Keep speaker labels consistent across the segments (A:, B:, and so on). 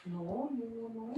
A: No, no, no.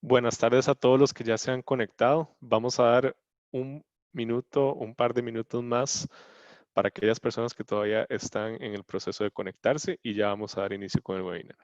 B: Buenas tardes a todos los que ya se han conectado. Vamos a dar un minuto, un par de minutos más para aquellas personas que todavía están en el proceso de conectarse y ya vamos a dar inicio con el webinar.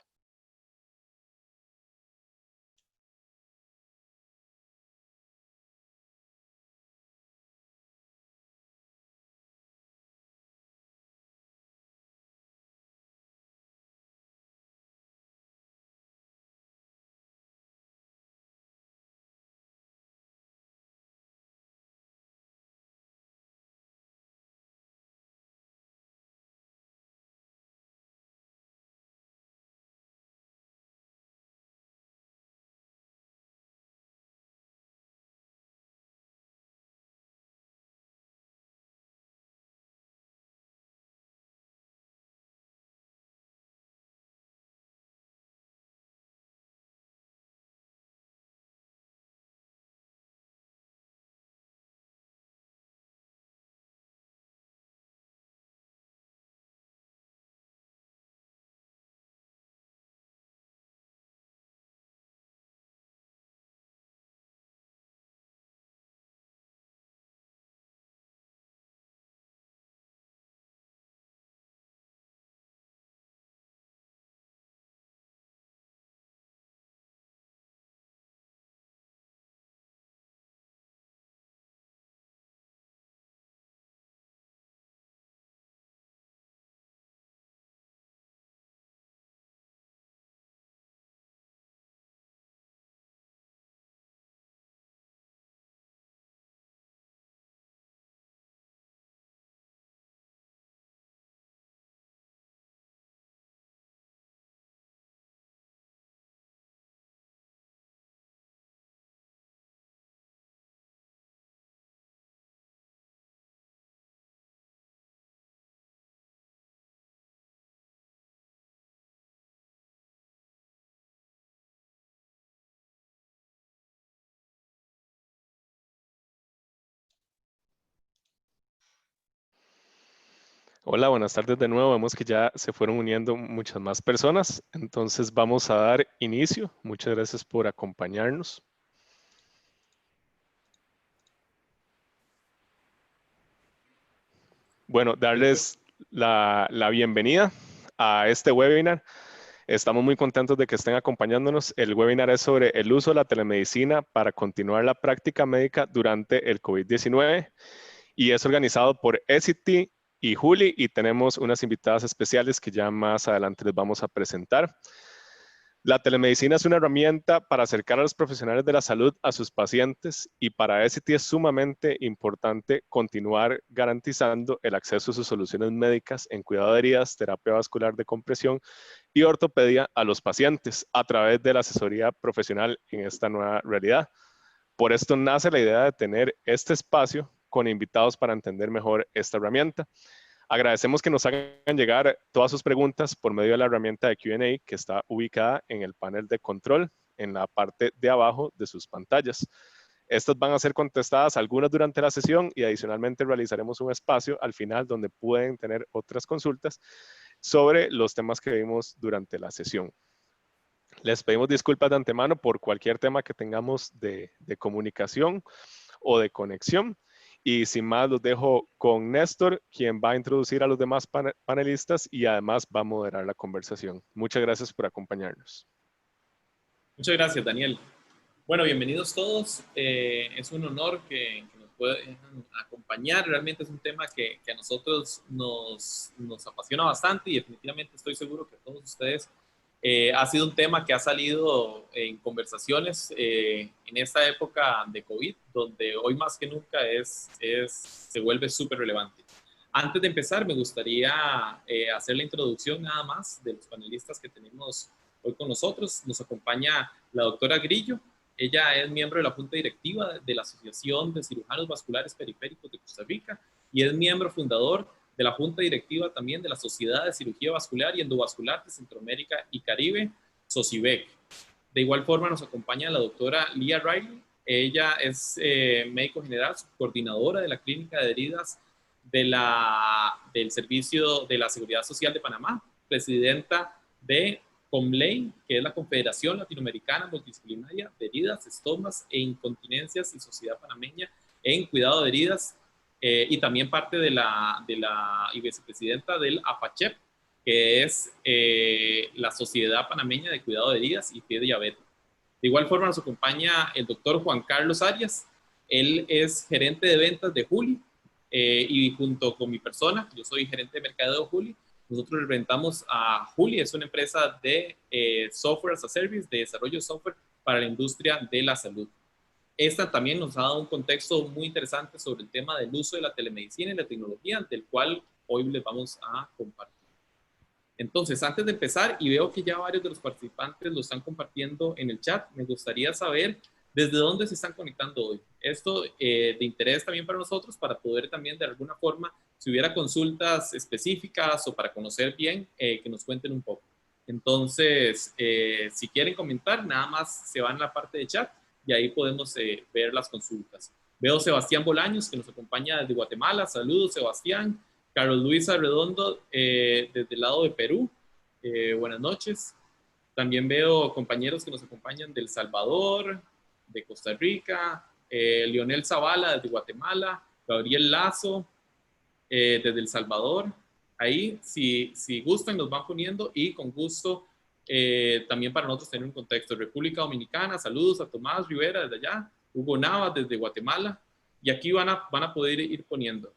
B: Hola, buenas tardes de nuevo. Vemos que ya se fueron uniendo muchas más personas. Entonces vamos a dar inicio. Muchas gracias por acompañarnos. Bueno, darles la bienvenida a este webinar. Estamos muy contentos de que estén acompañándonos. El webinar es sobre el uso de la telemedicina para continuar la práctica médica durante el COVID-19 y es organizado por Essity y Juli y tenemos unas invitadas especiales que ya más adelante les vamos a presentar. La telemedicina es una herramienta para acercar a los profesionales de la salud a sus pacientes y para ST es sumamente importante continuar garantizando el acceso a sus soluciones médicas en cuidado de heridas, terapia vascular de compresión y ortopedia a los pacientes a través de la asesoría profesional en esta nueva realidad. Por esto nace la idea de tener este espacio con invitados para entender mejor esta herramienta. Agradecemos que nos hagan llegar todas sus preguntas por medio de la herramienta de Q&A que está ubicada en el panel de control en la parte de abajo de sus pantallas. Estas van a ser contestadas algunas durante la sesión y adicionalmente realizaremos un espacio al final donde pueden tener otras consultas sobre los temas que vimos durante la sesión. Les pedimos disculpas de antemano por cualquier tema que tengamos de comunicación o de conexión. Y sin más, los dejo con Néstor, quien va a introducir a los demás panelistas y además va a moderar la conversación. Muchas gracias por acompañarnos.
A: Muchas gracias, Daniel. Bueno, bienvenidos todos. Es un honor que nos puedan acompañar. Realmente es un tema que a nosotros nos apasiona bastante y definitivamente estoy seguro que a todos ustedes ha sido un tema que ha salido en conversaciones en esta época de COVID, donde hoy más que nunca se vuelve súper relevante. Antes de empezar, me gustaría hacer la introducción nada más de los panelistas que tenemos hoy con nosotros. Nos acompaña la doctora Grillo. Ella es miembro de la Junta Directiva de la Asociación de Cirujanos Vasculares Periféricos de Costa Rica y es miembro fundador de la Junta Directiva también de la Sociedad de Cirugía Vascular y Endovascular de Centroamérica y Caribe, SOCIVEC. De igual forma nos acompaña la doctora Leah Riley. Ella es médico general, coordinadora de la Clínica de Heridas del Servicio de la Seguridad Social de Panamá, presidenta de COMLEI, que es la Confederación Latinoamericana Multidisciplinaria de Heridas, Estomas e Incontinencias y Sociedad Panameña en Cuidado de Heridas, y también parte de la y vicepresidenta del APACHEP, que es la Sociedad Panameña de Cuidado de Heridas y Pie Diabético. De igual forma nos acompaña el doctor Juan Carlos Arias. Él es gerente de ventas de Juli, y junto con mi persona, yo soy gerente de mercadeo de Juli. Nosotros representamos a Juli, es una empresa de software as a service, de desarrollo de software para la industria de la salud. Esta también nos ha dado un contexto muy interesante sobre el tema del uso de la telemedicina y la tecnología, del cual hoy les vamos a compartir. Entonces, antes de empezar, y veo que ya varios de los participantes lo están compartiendo en el chat, me gustaría saber desde dónde se están conectando hoy. Esto de interés también para nosotros, para poder también de alguna forma, si hubiera consultas específicas o para conocer bien, que nos cuenten un poco. Entonces, si quieren comentar, nada más se van a la parte de chat y ahí podemos ver las consultas. Veo Sebastián Bolaños, que nos acompaña desde Guatemala. Saludos, Sebastián. Carlos Luis Arredondo, desde el lado de Perú. Buenas noches. También veo compañeros que nos acompañan de El Salvador, de Costa Rica, Lionel Zavala desde Guatemala, Gabriel Lazo desde El Salvador. Ahí, si gustan, nos van poniendo y con gusto también para nosotros tener un contexto. República Dominicana, saludos a Tomás Rivera desde allá, Hugo Navas desde Guatemala, y aquí van a poder ir poniendo.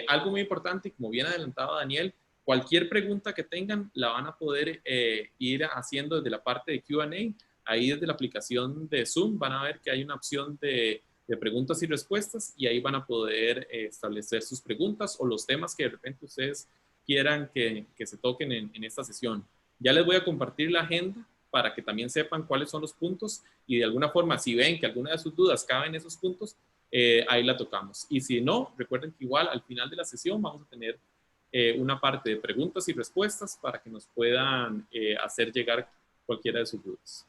A: Algo muy importante, y como bien adelantaba Daniel, cualquier pregunta que tengan la van a poder ir haciendo desde la parte de Q&A. Ahí desde la aplicación de Zoom van a ver que hay una opción de preguntas y respuestas y ahí van a poder establecer sus preguntas o los temas que de repente ustedes quieran que se toquen en esta sesión. Ya les voy a compartir la agenda para que también sepan cuáles son los puntos y de alguna forma si ven que alguna de sus dudas cabe en esos puntos, ahí la tocamos. Y si no, recuerden que igual al final de la sesión vamos a tener una parte de preguntas y respuestas para que nos puedan hacer llegar cualquiera de sus dudas.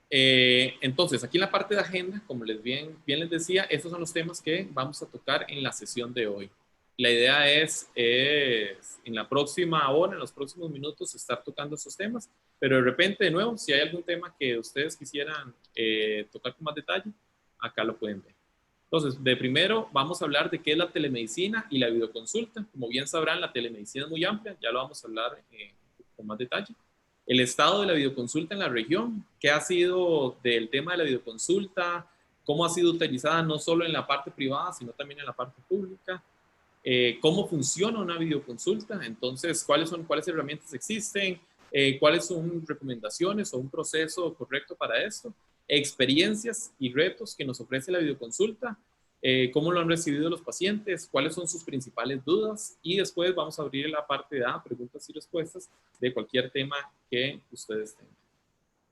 A: Entonces, aquí en la parte de agenda, como bien les decía, estos son los temas que vamos a tocar en la sesión de hoy. La idea es en la próxima hora, en los próximos minutos, estar tocando estos temas, pero de repente, de nuevo, si hay algún tema que ustedes quisieran tocar con más detalle, acá lo pueden ver. Entonces, de primero vamos a hablar de qué es la telemedicina y la videoconsulta. Como bien sabrán, la telemedicina es muy amplia, ya lo vamos a hablar con más detalle. El estado de la videoconsulta en la región, qué ha sido del tema de la videoconsulta, cómo ha sido utilizada no solo en la parte privada, sino también en la parte pública, cómo funciona una videoconsulta, entonces cuáles herramientas existen, cuáles son recomendaciones o un proceso correcto para esto, experiencias y retos que nos ofrece la videoconsulta, cómo lo han recibido los pacientes, cuáles son sus principales dudas y después vamos a abrir la parte de preguntas y respuestas de cualquier tema que ustedes tengan.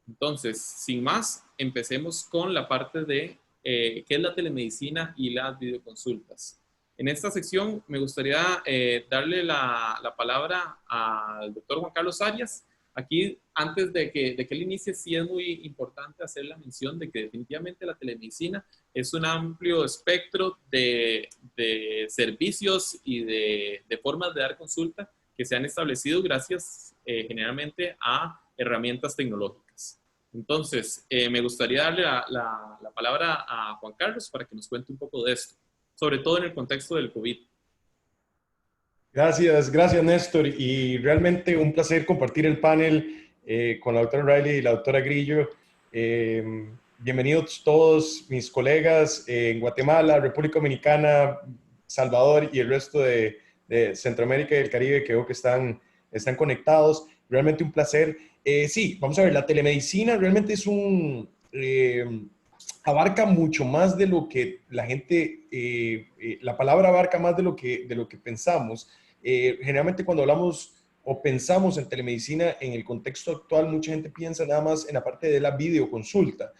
A: Entonces, sin más, empecemos con la parte de qué es la telemedicina y las videoconsultas. En esta sección me gustaría darle la palabra al doctor Juan Carlos Arias. Aquí, antes de que él inicie, sí es muy importante hacer la mención de que definitivamente la telemedicina es un amplio espectro de servicios y de formas de dar consulta que se han establecido gracias generalmente a herramientas tecnológicas. Entonces, me gustaría darle la palabra a Juan Carlos para que nos cuente un poco de esto, sobre todo en el contexto del COVID.
C: Gracias, gracias Néstor. Y realmente un placer compartir el panel con la doctora Riley y la doctora Grillo. Bienvenidos todos mis colegas en Guatemala, República Dominicana, Salvador y el resto de Centroamérica y el Caribe que veo que están conectados. Realmente un placer. Sí, vamos a ver, la telemedicina realmente es abarca mucho más de lo que la gente, la palabra abarca más de lo que pensamos. Generalmente cuando hablamos o pensamos en telemedicina en el contexto actual, mucha gente piensa nada más en la parte de la videoconsulta.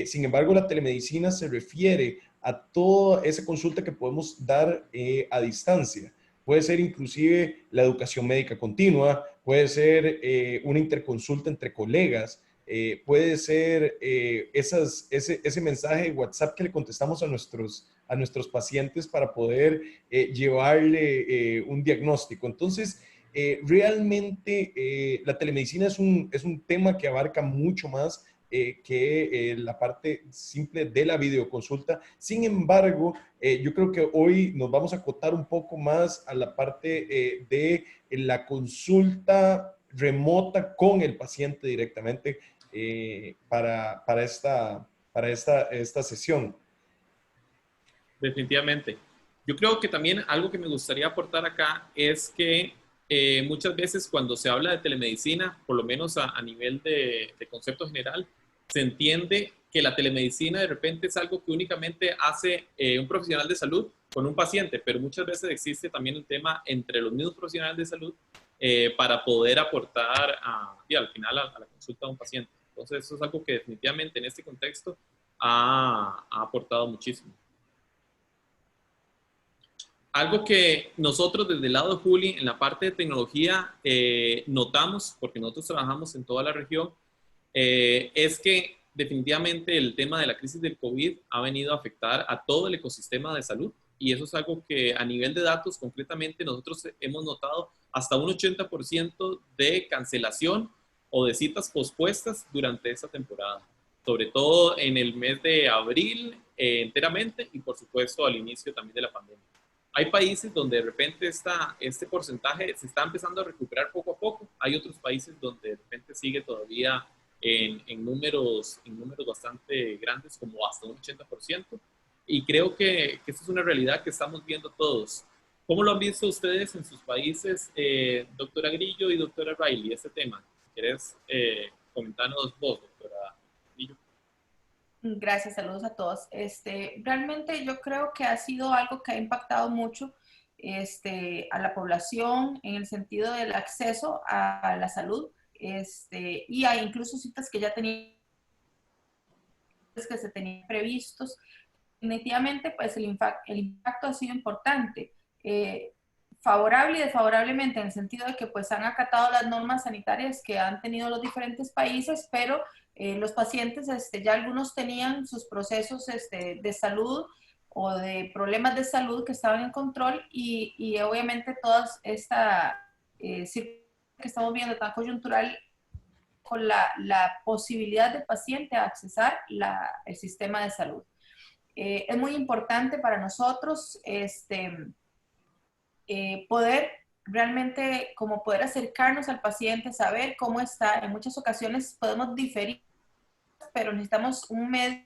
C: Sin embargo, la telemedicina se refiere a toda esa consulta que podemos dar a distancia. Puede ser inclusive la educación médica continua, puede ser una interconsulta entre colegas, puede ser ese mensaje de WhatsApp que le contestamos a nuestros pacientes para poder llevarle un diagnóstico. Entonces, realmente la telemedicina es un tema que abarca mucho más que la parte simple de la videoconsulta. Sin embargo, yo creo que hoy nos vamos a acotar un poco más a la parte de la consulta remota con el paciente directamente para esta sesión.
A: Definitivamente. Yo creo que también algo que me gustaría aportar acá es que muchas veces cuando se habla de telemedicina, por lo menos a nivel de concepto general, se entiende que la telemedicina de repente es algo que únicamente hace un profesional de salud con un paciente, pero muchas veces existe también el tema entre los mismos profesionales de salud para poder aportar al final a la consulta de un paciente. Entonces, eso es algo que definitivamente en este contexto ha aportado muchísimo. Algo que nosotros desde el lado de Juli, en la parte de tecnología, notamos, porque nosotros trabajamos en toda la región, es que definitivamente el tema de la crisis del COVID ha venido a afectar a todo el ecosistema de salud y eso es algo que a nivel de datos concretamente nosotros hemos notado hasta un 80% de cancelación o de citas pospuestas durante esta temporada, sobre todo en el mes de abril enteramente y por supuesto al inicio también de la pandemia. Hay países donde de repente este porcentaje se está empezando a recuperar poco a poco. Hay otros países donde de repente sigue todavía en números bastante grandes, como hasta un 80%. Y creo que esta es una realidad que estamos viendo todos. ¿Cómo lo han visto ustedes en sus países, doctora Grillo y doctora Riley, este tema? ¿Querés comentarnos vos, doctora Grillo?
D: Gracias, saludos a todos. Realmente yo creo que ha sido algo que ha impactado mucho a la población en el sentido del acceso a la salud y hay incluso citas que ya tenían, que se tenían previstos. Definitivamente, pues el impacto ha sido importante. Favorable y desfavorablemente en el sentido de que pues han acatado las normas sanitarias que han tenido los diferentes países, pero los pacientes ya algunos tenían sus procesos de salud o de problemas de salud que estaban en control y obviamente toda esta situación que estamos viendo tan coyuntural con la posibilidad del paciente a accesar el sistema de salud. Es muy importante para nosotros poder realmente como poder acercarnos al paciente, saber cómo está. En muchas ocasiones podemos diferir, pero necesitamos un medio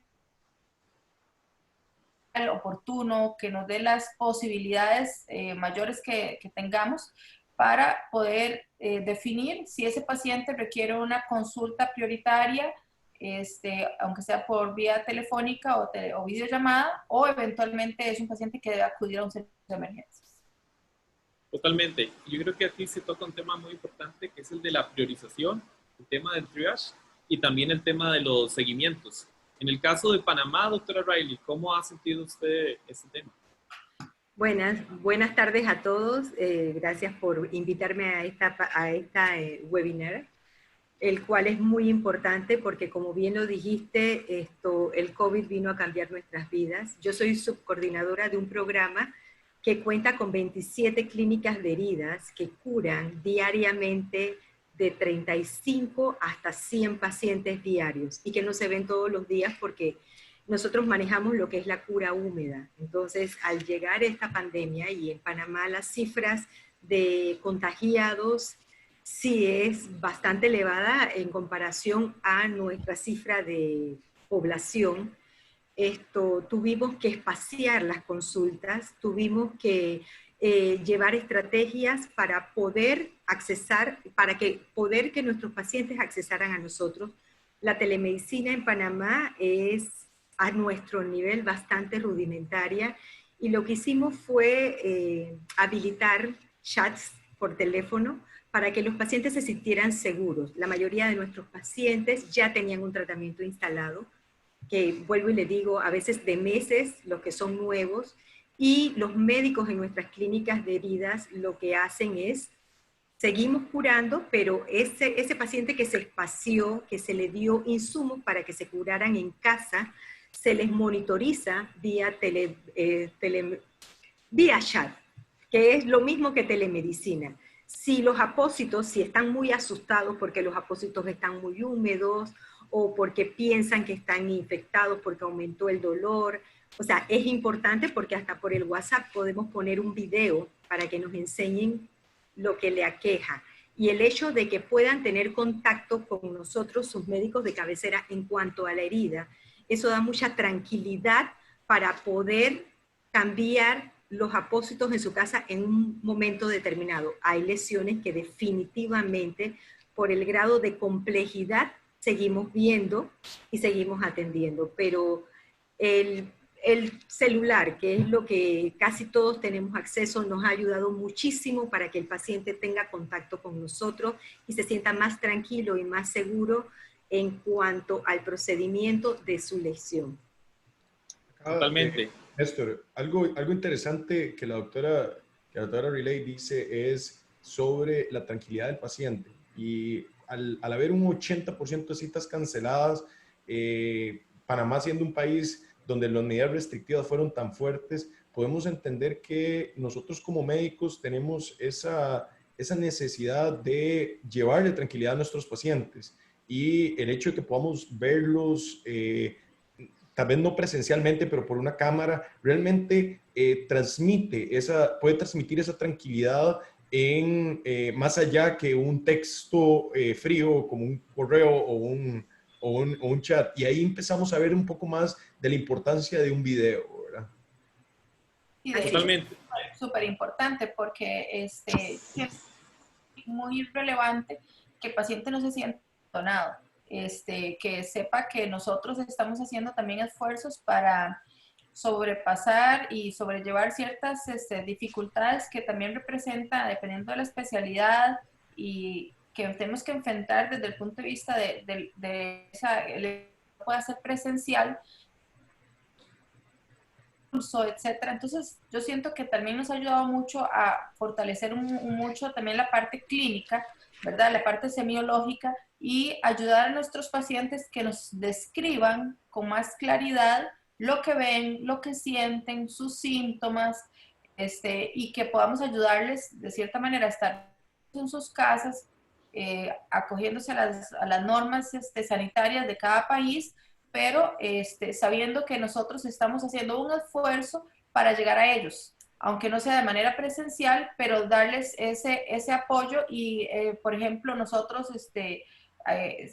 D: oportuno que nos dé las posibilidades mayores que tengamos para poder definir si ese paciente requiere una consulta prioritaria, aunque sea por vía telefónica o videollamada, o eventualmente es un paciente que debe acudir a un servicio de emergencias.
A: Totalmente. Yo creo que aquí se toca un tema muy importante, que es el de la priorización, el tema del triage y también el tema de los seguimientos. En el caso de Panamá, doctora Riley, ¿cómo ha sentido usted este tema?
E: Buenas tardes a todos. Gracias por invitarme a esta webinar, el cual es muy importante porque, como bien lo dijiste, el COVID vino a cambiar nuestras vidas. Yo soy subcoordinadora de un programa que cuenta con 27 clínicas de heridas que curan diariamente de 35 hasta 100 pacientes diarios y que no se ven todos los días porque nosotros manejamos lo que es la cura húmeda. Entonces, al llegar esta pandemia, y en Panamá las cifras de contagiados sí es bastante elevada en comparación a nuestra cifra de población, tuvimos que espaciar las consultas, tuvimos que llevar estrategias para poder accesar, poder que nuestros pacientes accesaran a nosotros. La telemedicina en Panamá es a nuestro nivel bastante rudimentaria y lo que hicimos fue habilitar chats por teléfono para que los pacientes se sintieran seguros. La mayoría de nuestros pacientes ya tenían un tratamiento instalado, que vuelvo y le digo, a veces de meses, los que son nuevos, y los médicos en nuestras clínicas de heridas lo que hacen es, seguimos curando, pero ese paciente que se espació, que se le dio insumos para que se curaran en casa, se les monitoriza vía chat, que es lo mismo que telemedicina. Si los apósitos, si están muy asustados porque los apósitos están muy húmedos o porque piensan que están infectados porque aumentó el dolor, o sea, es importante porque hasta por el WhatsApp podemos poner un video para que nos enseñen lo que le aqueja. Y el hecho de que puedan tener contacto con nosotros, sus médicos de cabecera, en cuanto a la herida, eso da mucha tranquilidad para poder cambiar los apósitos en su casa en un momento determinado. Hay lesiones que definitivamente, por el grado de complejidad, seguimos viendo y seguimos atendiendo, pero el celular, que es lo que casi todos tenemos acceso, nos ha ayudado muchísimo para que el paciente tenga contacto con nosotros y se sienta más tranquilo y más seguro en cuanto al procedimiento de su lesión.
A: Totalmente.
C: Néstor, algo interesante que la doctora Riley dice es sobre la tranquilidad del paciente. Y al haber un 80% de citas canceladas, Panamá siendo un país donde las medidas restrictivas fueron tan fuertes, podemos entender que nosotros como médicos tenemos esa necesidad de llevarle tranquilidad a nuestros pacientes. Y el hecho de que podamos verlos, tal vez no presencialmente, pero por una cámara, realmente puede transmitir esa tranquilidad más allá que un texto frío como un correo o un chat. Y ahí empezamos a ver un poco más de la importancia de un video, ¿verdad?
D: Y de
A: Totalmente.
D: Es súper importante porque es muy relevante que el paciente no se sienta abandonado, que sepa que nosotros estamos haciendo también esfuerzos para sobrepasar y sobrellevar ciertas dificultades que también representa, dependiendo de la especialidad, y que tenemos que enfrentar desde el punto de vista de esa, pueda ser presencial, etcétera. Entonces, yo siento que también nos ha ayudado mucho a fortalecer mucho también la parte clínica, ¿verdad? La parte semiológica, y ayudar a nuestros pacientes que nos describan con más claridad lo que ven, lo que sienten, sus síntomas, y que podamos ayudarles de cierta manera a estar en sus casas, acogiéndose a las normas sanitarias de cada país, pero sabiendo que nosotros estamos haciendo un esfuerzo para llegar a ellos, aunque no sea de manera presencial, pero darles ese apoyo. Y, por ejemplo, nosotros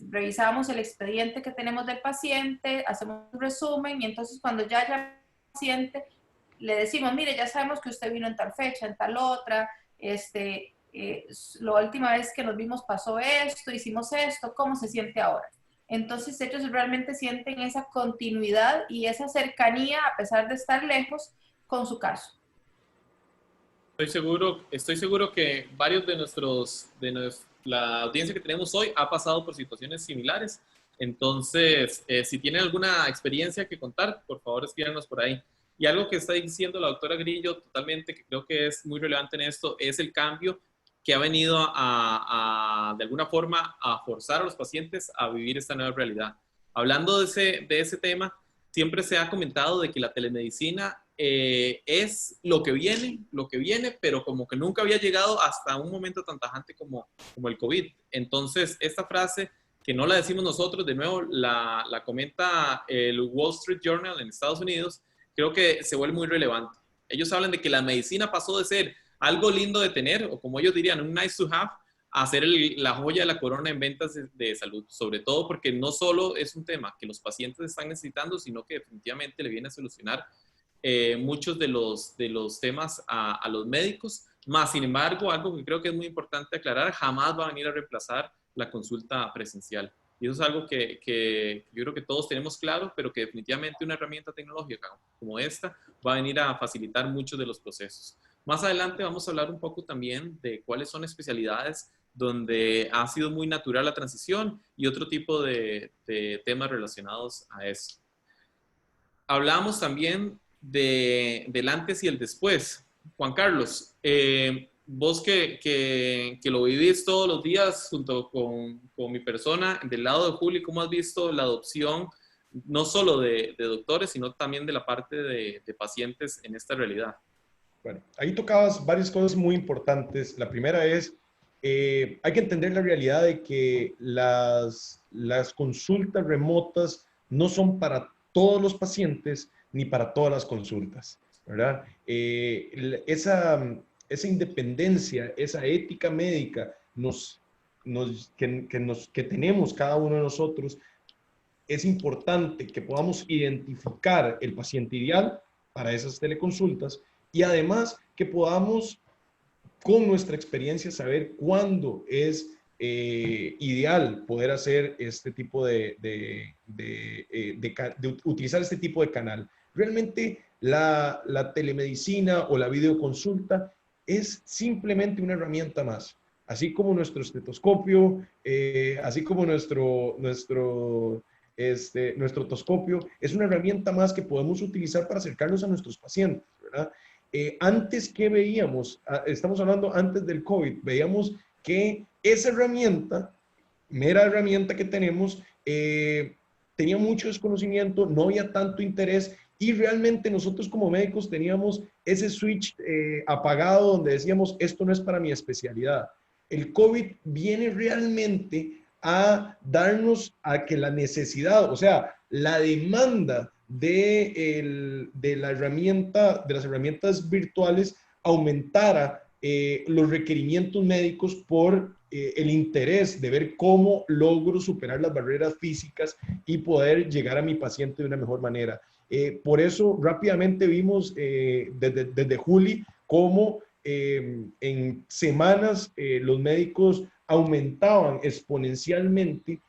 D: revisamos el expediente que tenemos del paciente, hacemos un resumen, y entonces cuando ya haya paciente, le decimos, mire, ya sabemos que usted vino en tal fecha, en tal otra, la última vez que nos vimos pasó esto, hicimos esto, ¿cómo se siente ahora? Entonces ellos realmente sienten esa continuidad y esa cercanía, a pesar de estar lejos, con su caso.
A: Estoy seguro que varios la audiencia que tenemos hoy ha pasado por situaciones similares. Entonces, si tienen alguna experiencia que contar, por favor escríbanos por ahí. Y algo que está diciendo la doctora Grillo totalmente, que creo que es muy relevante en esto, es el cambio que ha venido de alguna forma a forzar a los pacientes a vivir esta nueva realidad. Hablando de ese tema, siempre se ha comentado de que la telemedicina es lo que viene, pero como que nunca había llegado hasta un momento tan tajante como el COVID. Entonces, esta frase, que no la decimos nosotros, de nuevo la comenta el Wall Street Journal en Estados Unidos, creo que se vuelve muy relevante. Ellos hablan de que la medicina pasó de ser algo lindo de tener, o como ellos dirían, un nice to have, a ser la joya de la corona en ventas de salud, sobre todo porque no solo es un tema que los pacientes están necesitando, sino que definitivamente le viene a solucionar muchos de los temas a los médicos, más sin embargo, algo que creo que es muy importante aclarar, jamás va a venir a reemplazar la consulta presencial. Y eso es algo que yo creo que todos tenemos claro, pero que definitivamente una herramienta tecnológica como esta va a venir a facilitar muchos de los procesos. Más adelante vamos a hablar un poco también de cuáles son especialidades donde ha sido muy natural la transición y otro tipo de temas relacionados a eso. Hablamos también del antes y el después. Juan Carlos, vos que lo vivís todos los días junto con mi persona, del lado de Juli, ¿cómo has visto la adopción no solo de doctores, sino también de la parte de pacientes en esta realidad?
C: Bueno, ahí tocabas varias cosas muy importantes. La primera es, hay que entender la realidad de que las consultas remotas no son para todos los pacientes ni para todas las consultas, ¿verdad? Esa independencia, esa ética médica que tenemos cada uno de nosotros, es importante que podamos identificar el paciente ideal para esas teleconsultas y además que podamos con nuestra experiencia saber cuándo es ideal poder hacer este tipo de utilizar este tipo de canal. Realmente la telemedicina o la videoconsulta es simplemente una herramienta más. Así como nuestro estetoscopio, así como nuestro otoscopio, es una herramienta más que podemos utilizar para acercarnos a nuestros pacientes, ¿verdad? Antes, ¿qué veíamos? Estamos hablando antes del COVID. Veíamos que esa herramienta, mera herramienta que tenemos, tenía mucho desconocimiento, no había tanto interés y realmente nosotros como médicos teníamos ese switch apagado donde decíamos, esto no es para mi especialidad. El COVID viene realmente a darnos a que la necesidad, o sea, la demanda de las herramientas virtuales aumentara los requerimientos médicos por el interés de ver cómo logro superar las barreras físicas y poder llegar a mi paciente de una mejor manera. Por eso rápidamente vimos desde Juli cómo en semanas los médicos aumentaban exponencialmente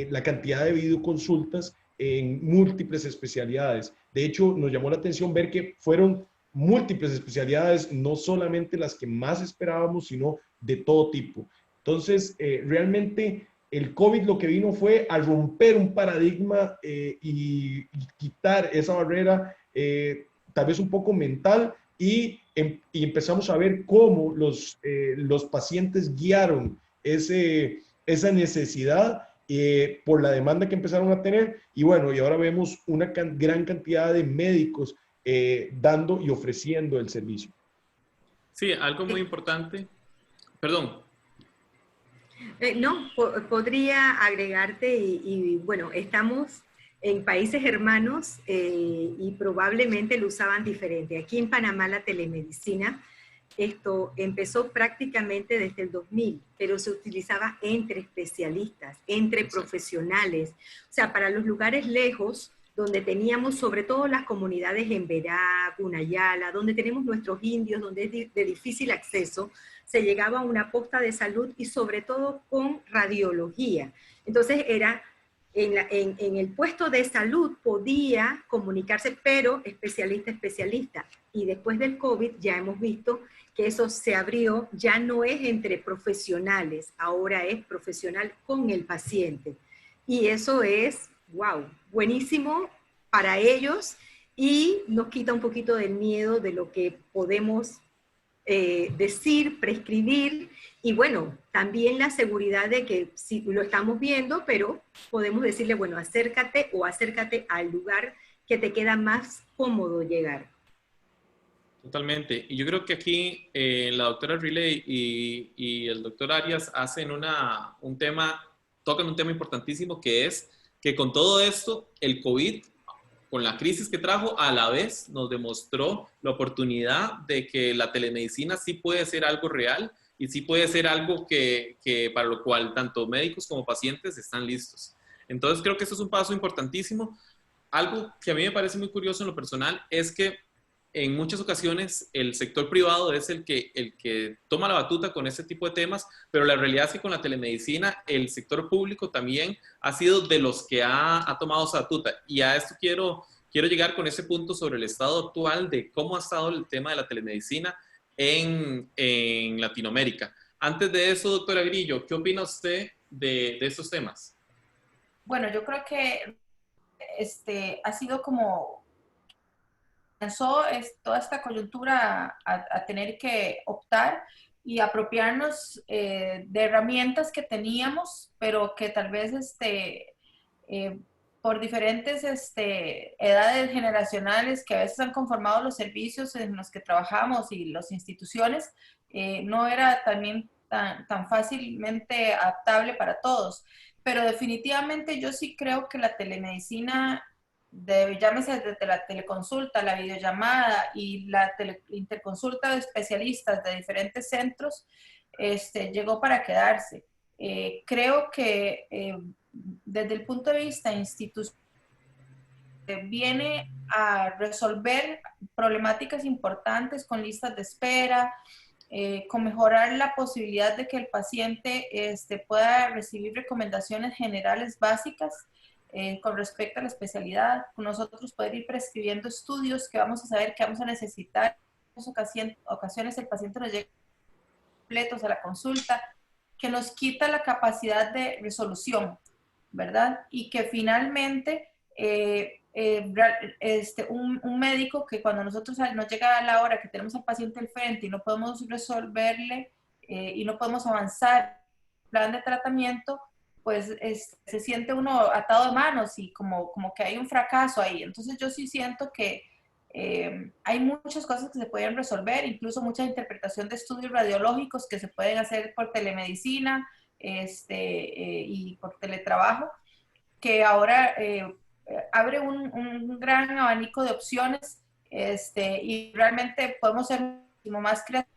C: la cantidad de videoconsultas en múltiples especialidades. De hecho, nos llamó la atención ver que fueron múltiples especialidades, no solamente las que más esperábamos, sino de todo tipo. Entonces, realmente el COVID lo que vino fue a romper un paradigma y quitar esa barrera, tal vez un poco mental, y empezamos a ver cómo los pacientes guiaron esa necesidad por la demanda que empezaron a tener. Y bueno, y ahora vemos una gran cantidad de médicos dando y ofreciendo el servicio.
A: Sí, algo muy importante. Perdón.
E: No, podría agregarte y bueno, estamos en países hermanos y probablemente lo usaban diferente. Aquí en Panamá la telemedicina, esto empezó prácticamente desde el 2000, pero se utilizaba entre especialistas, entre profesionales. O sea, para los lugares lejos, donde teníamos sobre todo las comunidades en Verá, Cunayala, donde tenemos nuestros indios, donde es de difícil acceso, se llegaba a una posta de salud y sobre todo con radiología. Entonces era, en el puesto de salud podía comunicarse, pero especialista. Y después del COVID ya hemos visto que eso se abrió, ya no es entre profesionales, ahora es profesional con el paciente. Y eso es, wow, buenísimo para ellos y nos quita un poquito del miedo de lo que podemos decir, prescribir, y bueno, también la seguridad de que si lo estamos viendo, pero podemos decirle, bueno, acércate o acércate al lugar que te queda más cómodo llegar.
A: Totalmente. Y yo creo que aquí la doctora Riley y el doctor Arias hacen tocan un tema importantísimo, que es que con todo esto, el COVID, con la crisis que trajo, a la vez nos demostró la oportunidad de que la telemedicina sí puede ser algo real y sí puede ser algo que para lo cual tanto médicos como pacientes están listos. Entonces creo que eso es un paso importantísimo. Algo que a mí me parece muy curioso en lo personal es que en muchas ocasiones el sector privado es el que toma la batuta con ese tipo de temas, pero la realidad es que con la telemedicina el sector público también ha sido de los que ha tomado esa batuta. Y a esto quiero llegar con ese punto sobre el estado actual de cómo ha estado el tema de la telemedicina en Latinoamérica. Antes de eso, doctora Grillo, ¿qué opina usted de estos temas?
D: Bueno, yo creo que ha sido como comenzó toda esta coyuntura a tener que optar y apropiarnos de herramientas que teníamos, pero que tal vez por diferentes edades generacionales que a veces han conformado los servicios en los que trabajamos y las instituciones, no era también tan fácilmente adaptable para todos. Pero definitivamente yo sí creo que la telemedicina, llámese desde la teleconsulta, la videollamada y la interconsulta de especialistas de diferentes centros, llegó para quedarse. Creo que desde el punto de vista institucional viene a resolver problemáticas importantes con listas de espera, con mejorar la posibilidad de que el paciente pueda recibir recomendaciones generales básicas con respecto a la especialidad, nosotros poder ir prescribiendo estudios que vamos a saber que vamos a necesitar. En ocasiones el paciente nos llega completos a la consulta, que nos quita la capacidad de resolución, ¿verdad? Y que finalmente un médico que cuando nosotros nos llega a la hora que tenemos al paciente al frente y no podemos resolverle y no podemos avanzar el plan de tratamiento, pues se siente uno atado de manos y como que hay un fracaso ahí. Entonces yo sí siento que hay muchas cosas que se pueden resolver, incluso mucha interpretación de estudios radiológicos que se pueden hacer por telemedicina y por teletrabajo, que ahora abre un gran abanico de opciones y realmente podemos ser muchísimo más creativos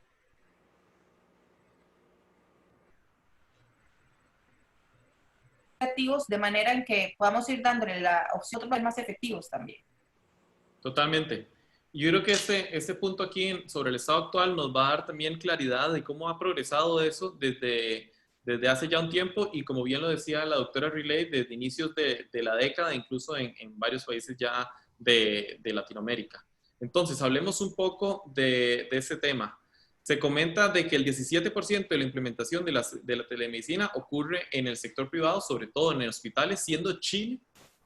D: de manera en que podamos ir dándole la opción de más efectivos también.
A: Totalmente. Yo creo que este punto aquí sobre el estado actual nos va a dar también claridad de cómo ha progresado eso desde hace ya un tiempo y como bien lo decía la doctora Riley, desde inicios de la década, incluso en varios países ya de Latinoamérica. Entonces, hablemos un poco de este tema. Se comenta de que el 17% de la implementación de la telemedicina ocurre en el sector privado, sobre todo en hospitales, siendo Chile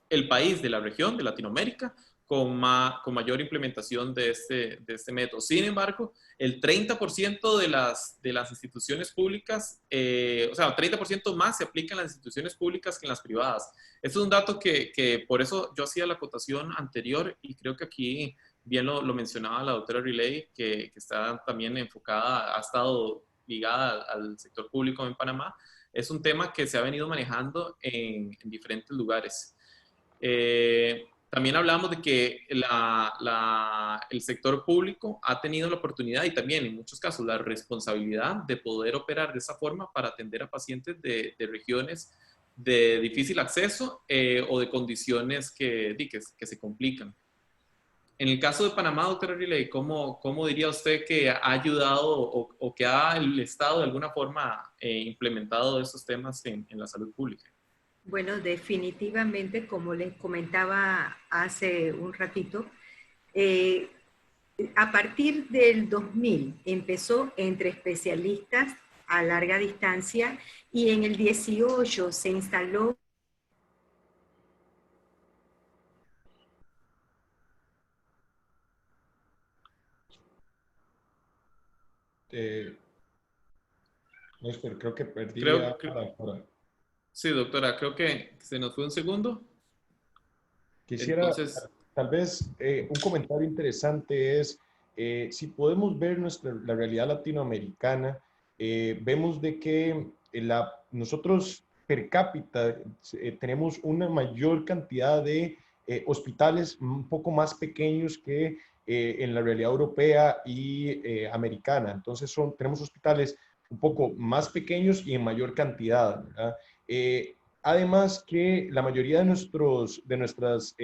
A: el país de la región de Latinoamérica con mayor implementación de este método. Sin embargo, el 30% de las instituciones públicas, o sea, 30% más se aplica en las instituciones públicas que en las privadas. Esto es un dato que por eso yo hacía la acotación anterior y creo que aquí bien lo mencionaba la doctora Riley, que está también enfocada, ha estado ligada al sector público en Panamá. Es un tema que se ha venido manejando en diferentes lugares. También hablamos de que el sector público ha tenido la oportunidad y también en muchos casos la responsabilidad de poder operar de esa forma para atender a pacientes de regiones de difícil acceso o de condiciones que se complican. En el caso de Panamá, doctora Riley, ¿cómo diría usted que ha ayudado o que ha el Estado de alguna forma implementado esos temas en la salud pública?
E: Bueno, definitivamente, como les comentaba hace un ratito, a partir del 2000 empezó entre especialistas a larga distancia y en el 18 se instaló
C: Néstor, creo que perdí
A: Creo
C: a
A: que,
C: la doctora.
A: sí, doctora, creo que se nos fue un segundo.
C: Quisiera,
A: Entonces,
C: tal vez, un comentario interesante es, si podemos ver la realidad latinoamericana, vemos de que nosotros per cápita tenemos una mayor cantidad de hospitales un poco más pequeños que en la realidad europea y americana. Entonces, tenemos hospitales un poco más pequeños y en mayor cantidad, ¿verdad? Además que la mayoría de nuestras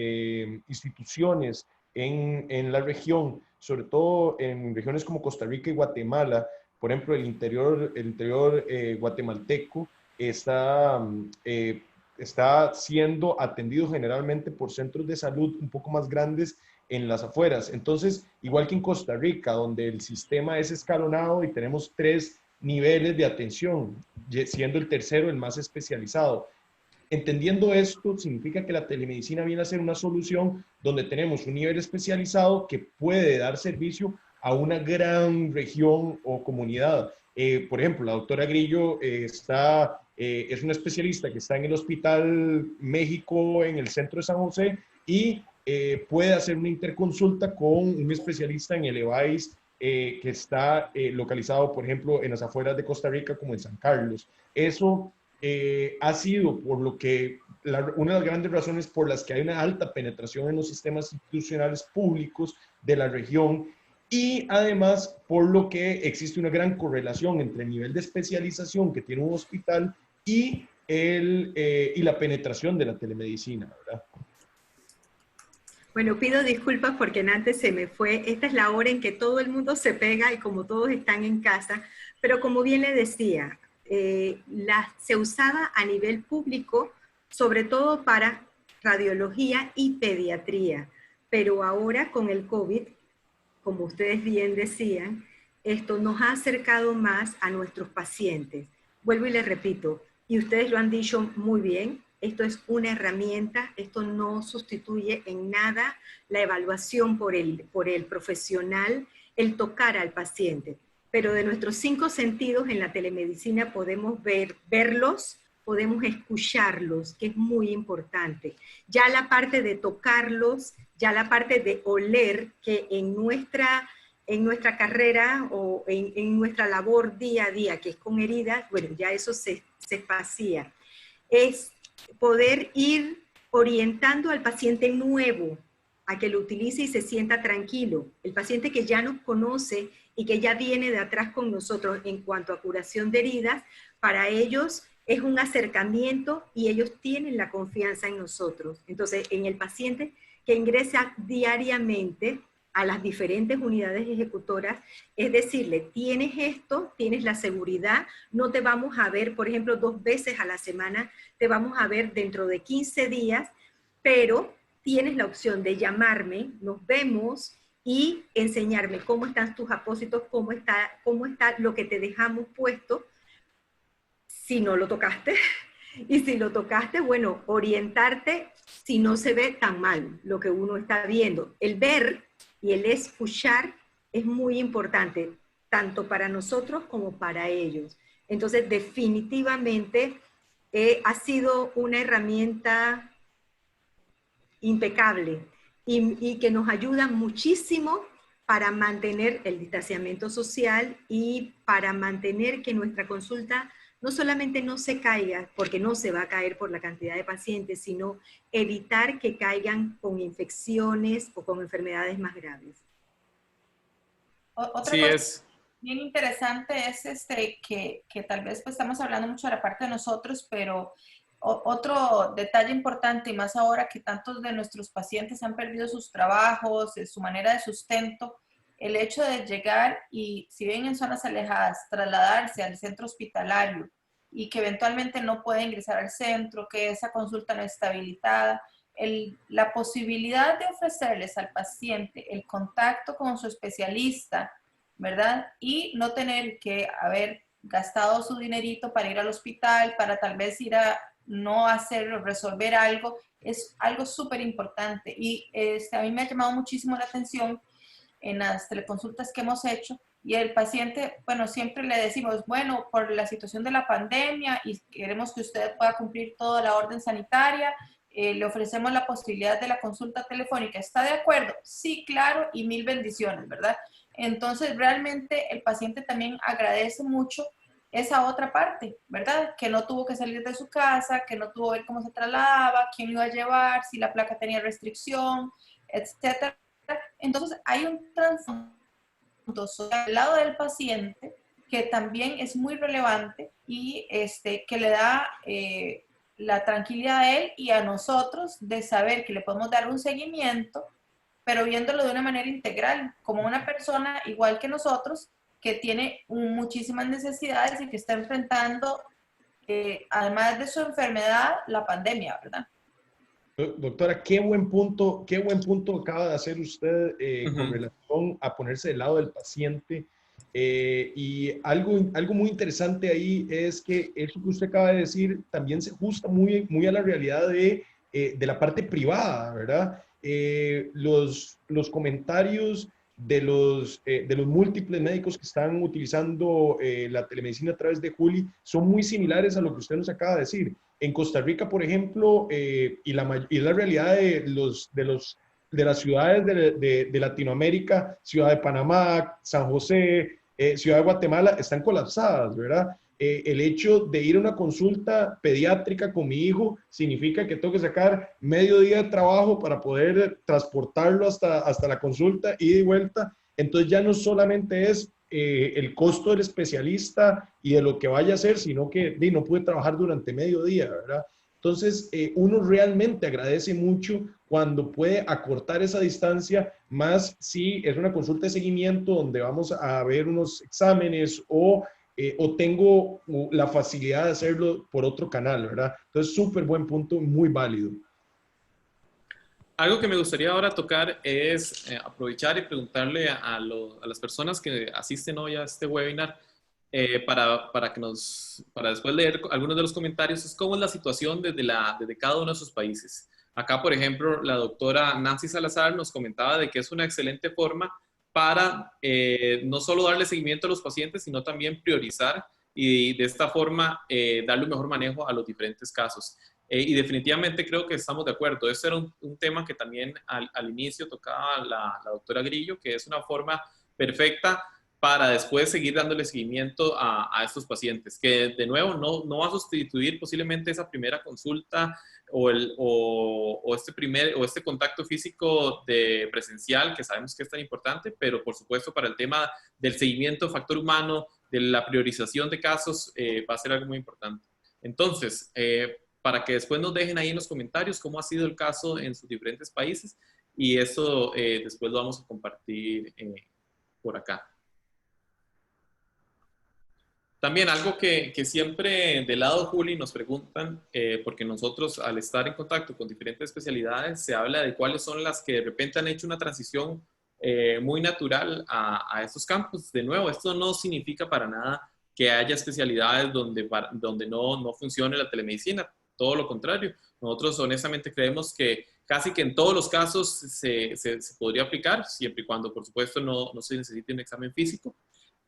C: instituciones en la región, sobre todo en regiones como Costa Rica y Guatemala, por ejemplo, el interior guatemalteco está siendo atendido generalmente por centros de salud un poco más grandes en las afueras. Entonces, igual que en Costa Rica, donde el sistema es escalonado y tenemos 3 niveles de atención, siendo el tercero el más especializado. Entendiendo esto, significa que la telemedicina viene a ser una solución donde tenemos un nivel especializado que puede dar servicio a una gran región o comunidad. Por ejemplo, la doctora Grillo es una especialista que está en el Hospital México en el centro de San José y puede hacer una interconsulta con un especialista en el EVAIS que está localizado, por ejemplo, en las afueras de Costa Rica, como en San Carlos. Eso ha sido por lo que una de las grandes razones por las que hay una alta penetración en los sistemas institucionales públicos de la región y además por lo que existe una gran correlación entre el nivel de especialización que tiene un hospital y la penetración de la telemedicina, ¿verdad?
E: Bueno, pido disculpas porque antes se me fue. Esta es la hora en que todo el mundo se pega y como todos están en casa, pero como bien le decía, se usaba a nivel público, sobre todo para radiología y pediatría, pero ahora con el COVID, como ustedes bien decían, esto nos ha acercado más a nuestros pacientes. Vuelvo y les repito, y ustedes lo han dicho muy bien, esto es una herramienta, esto no sustituye en nada la evaluación por el profesional, el tocar al paciente. Pero de nuestros 5 sentidos en la telemedicina podemos verlos, podemos escucharlos, que es muy importante. Ya la parte de tocarlos, ya la parte de oler, que en nuestra carrera o en nuestra labor día a día, que es con heridas, bueno, ya eso se vacía. Es poder ir orientando al paciente nuevo a que lo utilice y se sienta tranquilo. El paciente que ya nos conoce y que ya viene de atrás con nosotros en cuanto a curación de heridas, para ellos es un acercamiento y ellos tienen la confianza en nosotros. Entonces, en el paciente que ingresa diariamente a las diferentes unidades ejecutoras, es decirle, tienes esto, tienes la seguridad, no te vamos a ver, por ejemplo, 2 veces a la semana, te vamos a ver dentro de 15 días, pero tienes la opción de llamarme, nos vemos y enseñarme cómo están tus apósitos, cómo está lo que te dejamos puesto, si no lo tocaste, y si lo tocaste, bueno, orientarte si no se ve tan mal lo que uno está viendo. El ver y el escuchar es muy importante, tanto para nosotros como para ellos. Entonces, definitivamente ha sido una herramienta impecable y que nos ayuda muchísimo para mantener el distanciamiento social y para mantener que nuestra consulta no solamente no se caiga, porque no se va a caer por la cantidad de pacientes, sino evitar que caigan con infecciones o con enfermedades más graves.
D: Otra
A: sí
D: cosa
A: es.
D: bien interesante es que tal vez pues estamos hablando mucho de la parte de nosotros, pero Otro detalle importante, y más ahora que tantos de nuestros pacientes han perdido sus trabajos, su manera de sustento, el hecho de llegar y, si bien en zonas alejadas, trasladarse al centro hospitalario y que eventualmente no puede ingresar al centro, que esa consulta no está habilitada, la posibilidad de ofrecerles al paciente el contacto con su especialista, ¿verdad? Y no tener que haber gastado su dinerito para ir al hospital, para tal vez ir a no hacer o resolver algo, es algo súper importante. Y a mí me ha llamado muchísimo la atención en las teleconsultas que hemos hecho, y el paciente, bueno, siempre le decimos, bueno, por la situación de la pandemia y queremos que usted pueda cumplir toda la orden sanitaria, le ofrecemos la posibilidad de la consulta telefónica. ¿Está de acuerdo? Sí, claro, y mil bendiciones, ¿verdad? Entonces, realmente el paciente también agradece mucho esa otra parte, ¿verdad? Que no tuvo que salir de su casa, que no tuvo que ver cómo se trasladaba, quién lo iba a llevar, si la placa tenía restricción, etcétera. Entonces, hay un trasfondo al lado del paciente que también es muy relevante y que le da la tranquilidad a él y a nosotros de saber que le podemos dar un seguimiento, pero viéndolo de una manera integral, como una persona igual que nosotros, que tiene muchísimas necesidades y que está enfrentando, además de su enfermedad, la pandemia, ¿verdad?
C: Doctora, qué buen punto acaba de hacer usted con relación a ponerse del lado del paciente. Y algo muy interesante ahí es que eso que usted acaba de decir también se ajusta muy a la realidad de la parte privada, ¿verdad? Los comentarios de los múltiples médicos que están utilizando la telemedicina a través de Juli son muy similares a lo que usted nos acaba de decir. En Costa Rica, por ejemplo, y la realidad de las ciudades de Latinoamérica, Ciudad de Panamá, San José, Ciudad de Guatemala, están colapsadas, ¿verdad? El hecho de ir a una consulta pediátrica con mi hijo significa que tengo que sacar medio día de trabajo para poder transportarlo hasta la consulta, ida y vuelta. Entonces ya no solamente es el costo del especialista y de lo que vaya a hacer, sino que no pude trabajar durante medio día, ¿verdad? Entonces, uno realmente agradece mucho cuando puede acortar esa distancia, más si es una consulta de seguimiento donde vamos a ver unos exámenes o tengo la facilidad de hacerlo por otro canal, ¿verdad? Entonces, súper buen punto, muy válido.
A: Algo que me gustaría ahora tocar es aprovechar y preguntarle a las personas que asisten hoy a este webinar para después leer algunos de los comentarios, es cómo es la situación desde cada uno de sus países. Acá, por ejemplo, la doctora Nancy Salazar nos comentaba de que es una excelente forma para no solo darle seguimiento a los pacientes, sino también priorizar y de esta forma darle un mejor manejo a los diferentes casos. Y definitivamente creo que estamos de acuerdo. Ese era un tema que también al inicio tocaba la doctora Grillo, que es una forma perfecta para después seguir dándole seguimiento a estos pacientes, que de nuevo no va a sustituir posiblemente esa primera consulta o este contacto físico de presencial, que sabemos que es tan importante, pero por supuesto para el tema del seguimiento factor humano, de la priorización de casos, va a ser algo muy importante. Entonces, para que después nos dejen ahí en los comentarios cómo ha sido el caso en sus diferentes países, y eso después lo vamos a compartir por acá. También algo que siempre del lado Juli nos preguntan, porque nosotros al estar en contacto con diferentes especialidades se habla de cuáles son las que de repente han hecho una transición muy natural a estos campos. De nuevo, esto no significa para nada que haya especialidades donde no funcione la telemedicina, todo lo contrario. Nosotros honestamente creemos que casi que en todos los casos se podría aplicar, siempre y cuando por supuesto no se necesite un examen físico.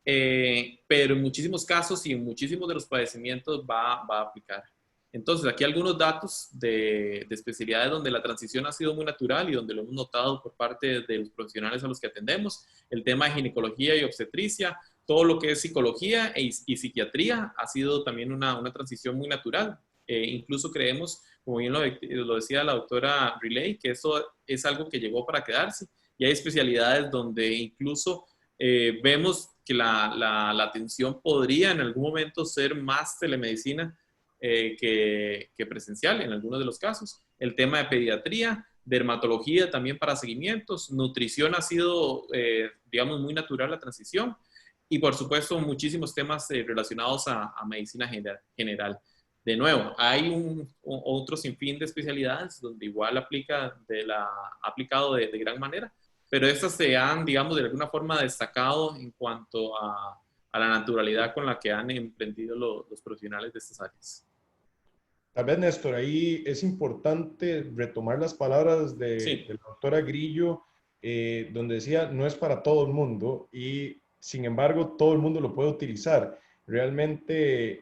A: Pero en muchísimos casos y en muchísimos de los padecimientos va a aplicar. Entonces, aquí algunos datos de especialidades donde la transición ha sido muy natural y donde lo hemos notado por parte de los profesionales a los que atendemos. El tema de ginecología y obstetricia, todo lo que es psicología y psiquiatría ha sido también una transición muy natural. Incluso creemos, como bien lo decía la doctora Riley, que eso es algo que llegó para quedarse. Y hay especialidades donde incluso vemos que la atención podría en algún momento ser más telemedicina, que presencial en algunos de los casos. El tema de pediatría, dermatología también para seguimientos, nutrición ha sido, digamos, muy natural la transición y por supuesto muchísimos temas relacionados a medicina general. De nuevo, hay otro sinfín de especialidades donde igual ha aplicado de gran manera, pero estas se han, digamos, de alguna forma destacado en cuanto a la naturalidad con la que han emprendido los profesionales de estas áreas.
C: Tal vez, Néstor, ahí es importante retomar las palabras
A: Sí.
C: de la doctora Grillo, donde decía, no es para todo el mundo y, sin embargo, todo el mundo lo puede utilizar. Realmente,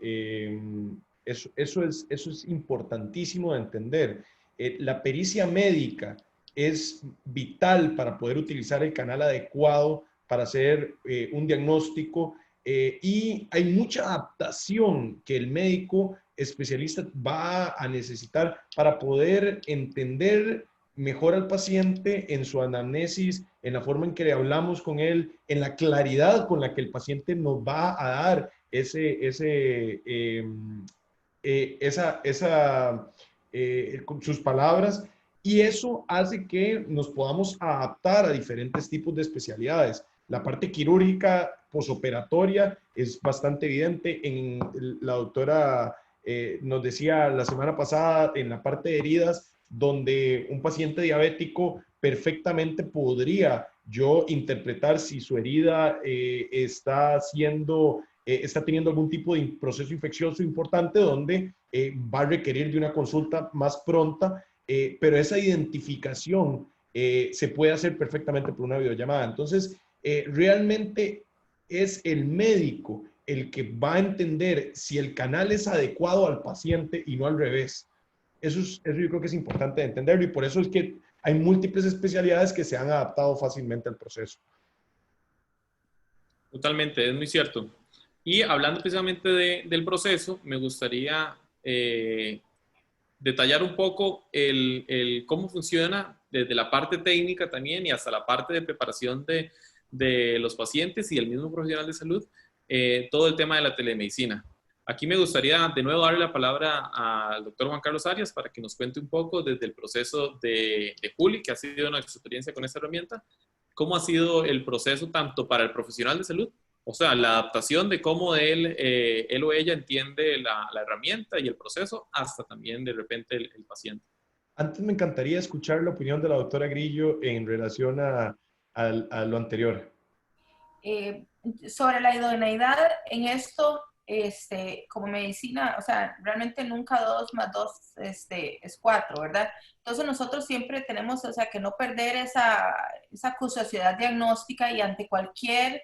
C: eso es importantísimo de entender. La pericia médica es vital para poder utilizar el canal adecuado para hacer un diagnóstico y hay mucha adaptación que el médico especialista va a necesitar para poder entender mejor al paciente en su anamnesis, en la forma en que le hablamos con él, en la claridad con la que el paciente nos va a dar con sus palabras, y eso hace que nos podamos adaptar a diferentes tipos de especialidades. La parte quirúrgica posoperatoria es bastante evidente. La doctora nos decía la semana pasada en la parte de heridas, donde un paciente diabético perfectamente podría yo interpretar si su herida está teniendo algún tipo de proceso infeccioso importante donde va a requerir de una consulta más pronta, pero esa identificación se puede hacer perfectamente por una videollamada. Entonces, realmente es el médico el que va a entender si el canal es adecuado al paciente y no al revés. Eso yo creo que es importante entenderlo y por eso es que hay múltiples especialidades que se han adaptado fácilmente al proceso.
A: Totalmente, es muy cierto. Y hablando precisamente del proceso, me gustaría detallar un poco cómo funciona desde la parte técnica también y hasta la parte de preparación de los pacientes y el mismo profesional de salud, todo el tema de la telemedicina. Aquí me gustaría de nuevo darle la palabra al doctor Juan Carlos Arias para que nos cuente un poco desde el proceso de Juli, que ha sido nuestra experiencia con esta herramienta, cómo ha sido el proceso tanto para el profesional de salud, o sea, la adaptación de cómo él o ella entiende la herramienta y el proceso, hasta también de repente el paciente.
C: Antes me encantaría escuchar la opinión de la doctora Grillo en relación a lo anterior.
D: Sobre la idoneidad en esto, como medicina, o sea, realmente nunca 2 más 2 es 4, ¿verdad? Entonces nosotros siempre tenemos, o sea, que no perder esa curiosidad diagnóstica y ante cualquier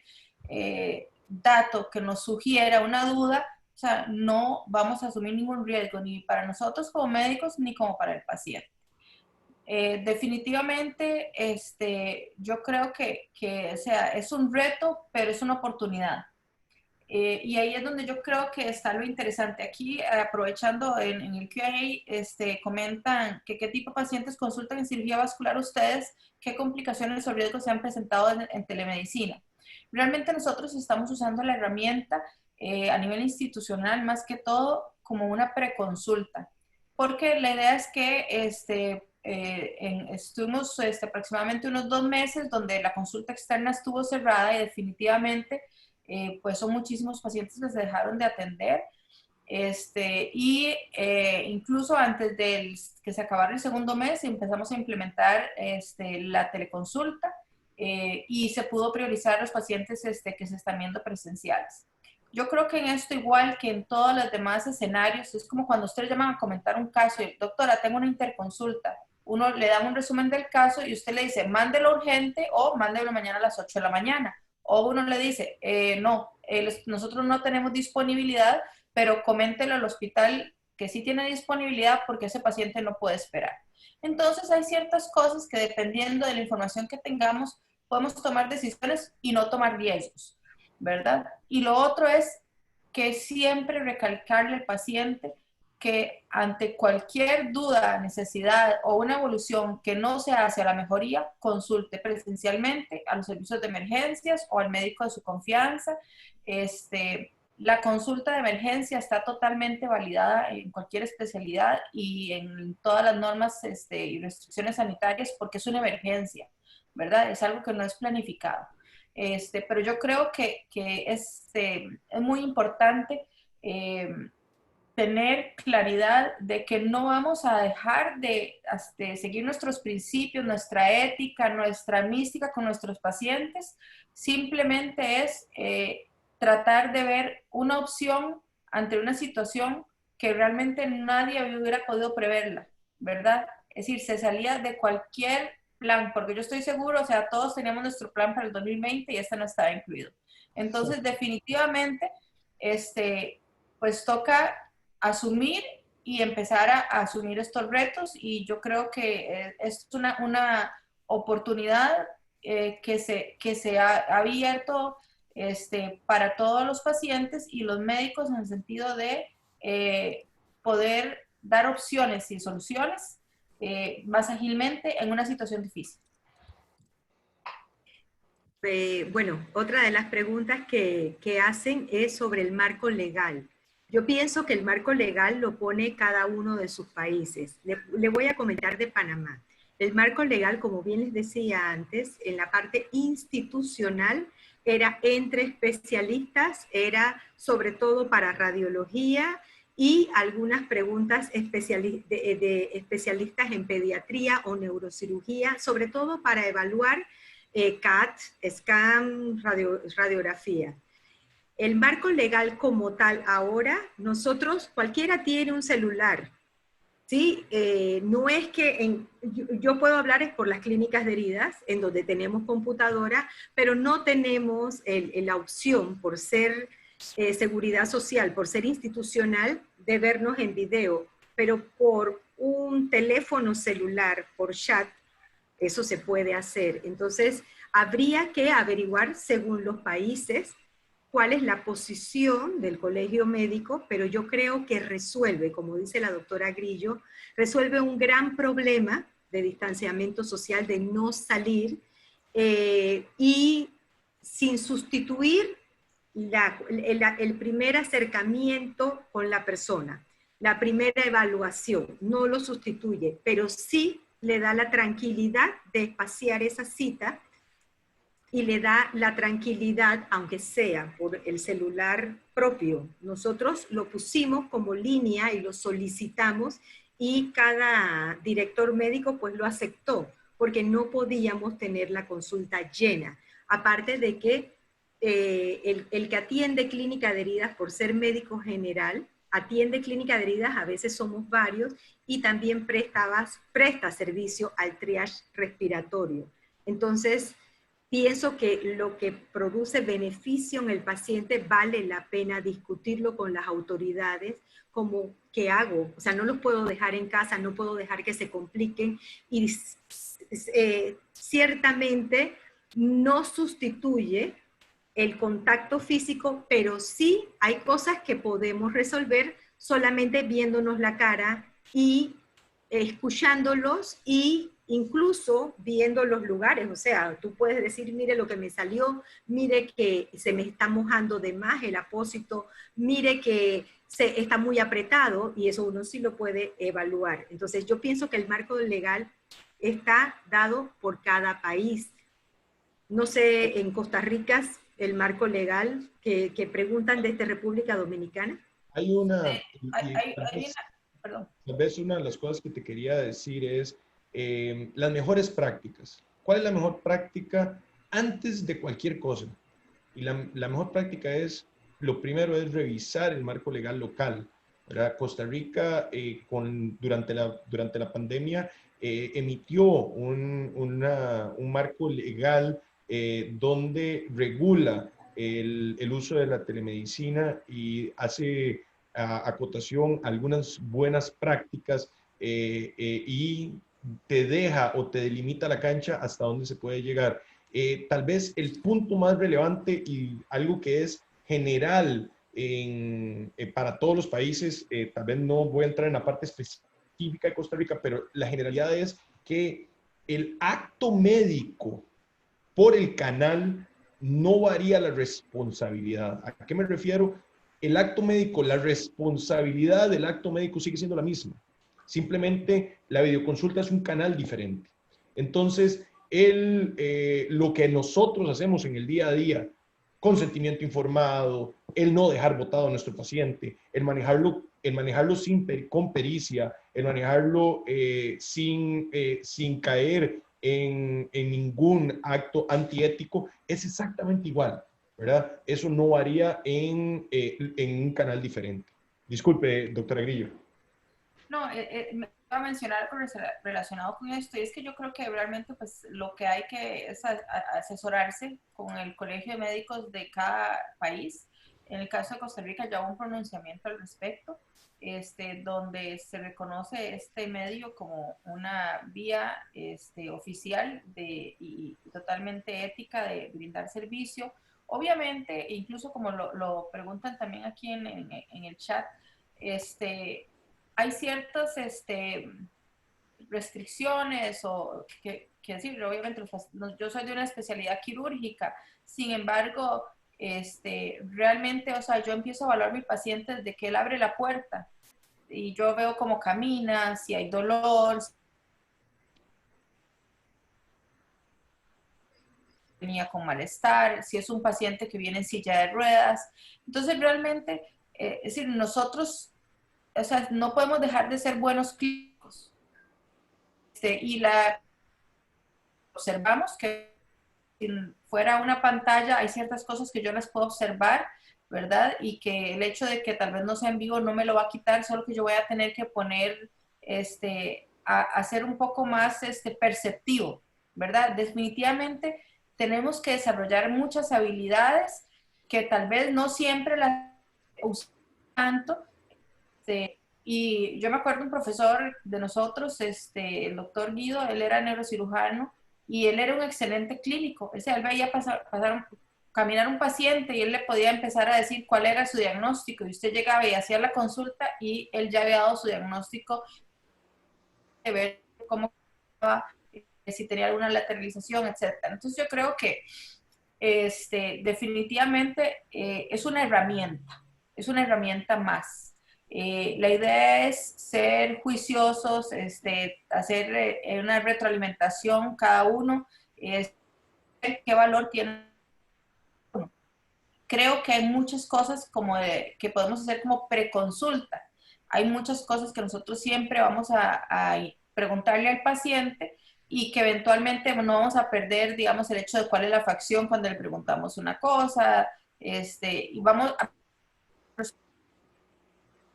D: dato que nos sugiera una duda, o sea, no vamos a asumir ningún riesgo ni para nosotros como médicos ni como para el paciente. Definitivamente, yo creo que o sea, es un reto, pero es una oportunidad. Y ahí es donde yo creo que está lo interesante. Aquí, aprovechando en el Q&A, comentan que qué tipo de pacientes consultan en cirugía vascular ustedes, qué complicaciones o riesgos se han presentado en telemedicina. Realmente nosotros estamos usando la herramienta a nivel institucional más que todo como una preconsulta, porque la idea es que estuvimos aproximadamente unos 2 meses donde la consulta externa estuvo cerrada y definitivamente pues son muchísimos pacientes que se dejaron de atender. Incluso antes de que se acabara el segundo mes empezamos a implementar la teleconsulta y se pudo priorizar los pacientes que se están viendo presenciales. Yo creo que en esto, igual que en todos los demás escenarios, es como cuando ustedes llaman a comentar un caso y, doctora, tengo una interconsulta. Uno le da un resumen del caso y usted le dice, mándelo urgente o mándelo mañana a las 8 de la mañana. O uno le dice, no, nosotros no tenemos disponibilidad, pero coméntelo al hospital que sí tiene disponibilidad porque ese paciente no puede esperar. Entonces hay ciertas cosas que dependiendo de la información que tengamos, podemos tomar decisiones y no tomar riesgos, ¿verdad? Y lo otro es que siempre recalcarle al paciente que ante cualquier duda, necesidad o una evolución que no sea hacia la mejoría, consulte presencialmente a los servicios de emergencias o al médico de su confianza, La consulta de emergencia está totalmente validada en cualquier especialidad y en todas las normas y restricciones sanitarias porque es una emergencia, ¿verdad? Es algo que no es planificado. Pero yo creo que es muy importante tener claridad de que no vamos a dejar de seguir nuestros principios, nuestra ética, nuestra mística con nuestros pacientes. Simplemente es tratar de ver una opción ante una situación que realmente nadie hubiera podido preverla, ¿verdad? Es decir, se salía de cualquier plan, porque yo estoy seguro, o sea, todos teníamos nuestro plan para el 2020 y este no estaba incluido. Entonces, definitivamente, pues toca asumir y empezar a asumir estos retos y yo creo que es una oportunidad que se ha abierto para todos los pacientes y los médicos en el sentido de poder dar opciones y soluciones más ágilmente en una situación difícil.
E: Bueno, otra de las preguntas que hacen es sobre el marco legal. Yo pienso que el marco legal lo pone cada uno de sus países. Le voy a comentar de Panamá. El marco legal, como bien les decía antes, en la parte institucional era entre especialistas, era sobre todo para radiología y algunas preguntas de especialistas en pediatría o neurocirugía, sobre todo para evaluar CAT, SCAN, radiografía. El marco legal como tal ahora, nosotros, cualquiera tiene un celular, ¿sí? No es que, yo puedo hablar es por las clínicas de heridas, en donde tenemos computadora, pero no tenemos la opción, por ser seguridad social, por ser institucional, de vernos en video, pero por un teléfono celular, por chat, eso se puede hacer. Entonces, habría que averiguar según los países cuál es la posición del colegio médico, pero yo creo que resuelve, como dice la doctora Grillo, resuelve un gran problema de distanciamiento social, de no salir, y sin sustituir el primer acercamiento con la persona, la primera evaluación, no lo sustituye, pero sí le da la tranquilidad de espaciar esa cita y le da la tranquilidad, aunque sea por el celular propio. Nosotros lo pusimos como línea y lo solicitamos y cada director médico pues lo aceptó, porque no podíamos tener la consulta llena. Aparte de que el que atiende clínica de heridas por ser médico general, atiende clínica de heridas, a veces somos varios, y también presta servicio al triage respiratorio. Entonces, pienso que lo que produce beneficio en el paciente vale la pena discutirlo con las autoridades, como ¿qué hago? O sea, no los puedo dejar en casa, no puedo dejar que se compliquen, y ciertamente no sustituye el contacto físico, pero sí hay cosas que podemos resolver solamente viéndonos la cara y escuchándolos y incluso viendo los lugares. O sea, tú puedes decir, mire lo que me salió, mire que se me está mojando de más el apósito, mire que está muy apretado, y eso uno sí lo puede evaluar. Entonces yo pienso que el marco legal está dado por cada país. No sé, en Costa Rica, el marco legal que preguntan desde República Dominicana.
C: Tal vez una de las cosas que te quería decir es las mejores prácticas. ¿Cuál es la mejor práctica antes de cualquier cosa? Y la mejor práctica es, lo primero es revisar el marco legal local, ¿verdad? Costa Rica durante la pandemia emitió un marco legal donde regula el uso de la telemedicina y hace acotación a algunas buenas prácticas y te deja o te delimita la cancha hasta dónde se puede llegar. Tal vez el punto más relevante y algo que es general para todos los países, tal vez no voy a entrar en la parte específica de Costa Rica, pero la generalidad es que el acto médico por el canal no varía la responsabilidad. ¿A qué me refiero? el acto médico, la responsabilidad del acto médico sigue siendo la misma. Simplemente la videoconsulta es un canal diferente. Entonces, lo que nosotros hacemos en el día a día, consentimiento informado, el no dejar botado a nuestro paciente, el manejarlo con pericia, el manejarlo sin caer en ningún acto antiético, es exactamente igual, ¿verdad? Eso no varía en un canal diferente. Disculpe, doctora Grillo.
D: No, me iba a mencionar algo relacionado con esto, y es que yo creo que realmente pues lo que hay que es asesorarse con el Colegio de Médicos de cada país. En el caso de Costa Rica ya hubo un pronunciamiento al respecto, donde se reconoce este medio como una vía oficial y totalmente ética de brindar servicio. Obviamente, incluso como lo preguntan también aquí en el chat, hay ciertas restricciones o que decir, obviamente yo soy de una especialidad quirúrgica, sin embargo, realmente, o sea, yo empiezo a evaluar a mi paciente desde que él abre la puerta y yo veo cómo camina, si hay dolor, si venía con malestar, si es un paciente que viene en silla de ruedas. Entonces, realmente, es decir, nosotros, o sea, no podemos dejar de ser buenos clínicos. Y observamos que si fuera una pantalla hay ciertas cosas que yo las puedo observar, ¿verdad? Y que el hecho de que tal vez no sea en vivo no me lo va a quitar, solo que yo voy a tener que poner, a ser un poco más perceptivo, ¿verdad? Definitivamente tenemos que desarrollar muchas habilidades que tal vez no siempre las usamos tanto. Y yo me acuerdo un profesor de nosotros, el doctor Guido, él era neurocirujano y él era un excelente clínico. Él veía caminar un paciente y él le podía empezar a decir cuál era su diagnóstico. Y usted llegaba y hacía la consulta y él ya había dado su diagnóstico, de ver cómo estaba, si tenía alguna lateralización, etc. Entonces yo creo que definitivamente es una herramienta más. La idea es ser juiciosos, hacer una retroalimentación cada uno, qué valor tiene uno. Creo que hay muchas cosas que podemos hacer como preconsulta. Hay muchas cosas que nosotros siempre vamos a preguntarle al paciente y que eventualmente no vamos a perder, digamos, el hecho de cuál es la facción cuando le preguntamos una cosa, y vamos a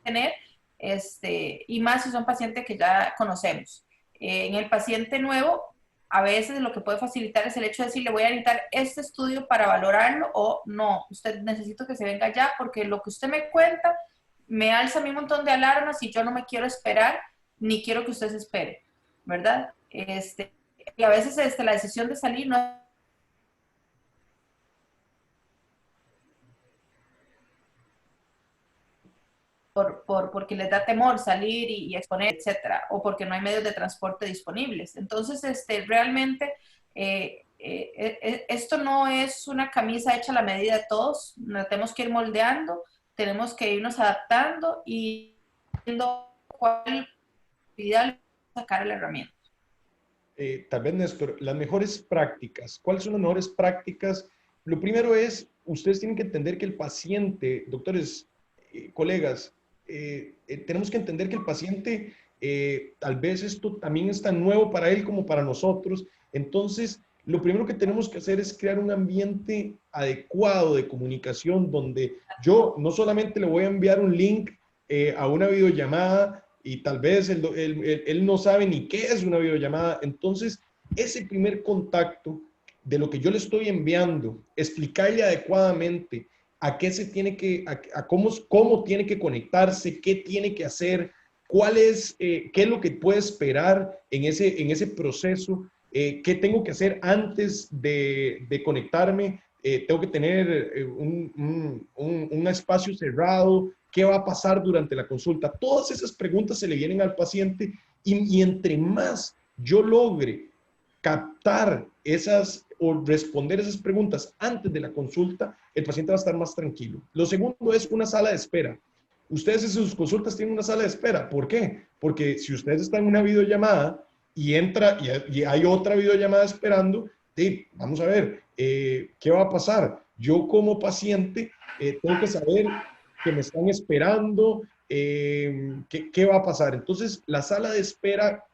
D: tener, y más si son pacientes que ya conocemos. En el paciente nuevo, a veces lo que puede facilitar es el hecho de decir, le voy a necesitar este estudio para valorarlo, o no, usted necesito que se venga ya porque lo que usted me cuenta me alza a mí un montón de alarmas y yo no me quiero esperar, ni quiero que usted se espere, ¿verdad? Y a veces la decisión de salir no porque les da temor salir y exponer, etcétera, o porque no hay medios de transporte disponibles. Entonces, realmente, esto no es una camisa hecha a la medida de todos, nos tenemos que ir moldeando, tenemos que irnos adaptando y viendo cuál actividad sacar la herramienta.
C: Tal vez, Néstor, las mejores prácticas. ¿Cuáles son las mejores prácticas? Lo primero es, ustedes tienen que entender que el paciente, doctores, colegas, tenemos que entender que el paciente, tal vez esto también es tan nuevo para él como para nosotros. Entonces, lo primero que tenemos que hacer es crear un ambiente adecuado de comunicación donde yo no solamente le voy a enviar un link a una videollamada y tal vez él no sabe ni qué es una videollamada. Entonces, ese primer contacto de lo que yo le estoy enviando, explicarle adecuadamente a qué se tiene que, cómo tiene que conectarse, qué tiene que hacer, qué es lo que puede esperar en ese proceso, qué tengo que hacer antes de conectarme, tengo que tener un espacio cerrado, qué va a pasar durante la consulta. Todas esas preguntas se le vienen al paciente y entre más yo logre captar o responder esas preguntas antes de la consulta, el paciente va a estar más tranquilo. Lo segundo es una sala de espera. Ustedes en sus consultas tienen una sala de espera. ¿Por qué? Porque si ustedes están en una videollamada y entra y hay otra videollamada esperando, vamos a ver, ¿qué va a pasar? Yo como paciente tengo que saber que me están esperando, ¿qué va a pasar? Entonces, la sala de espera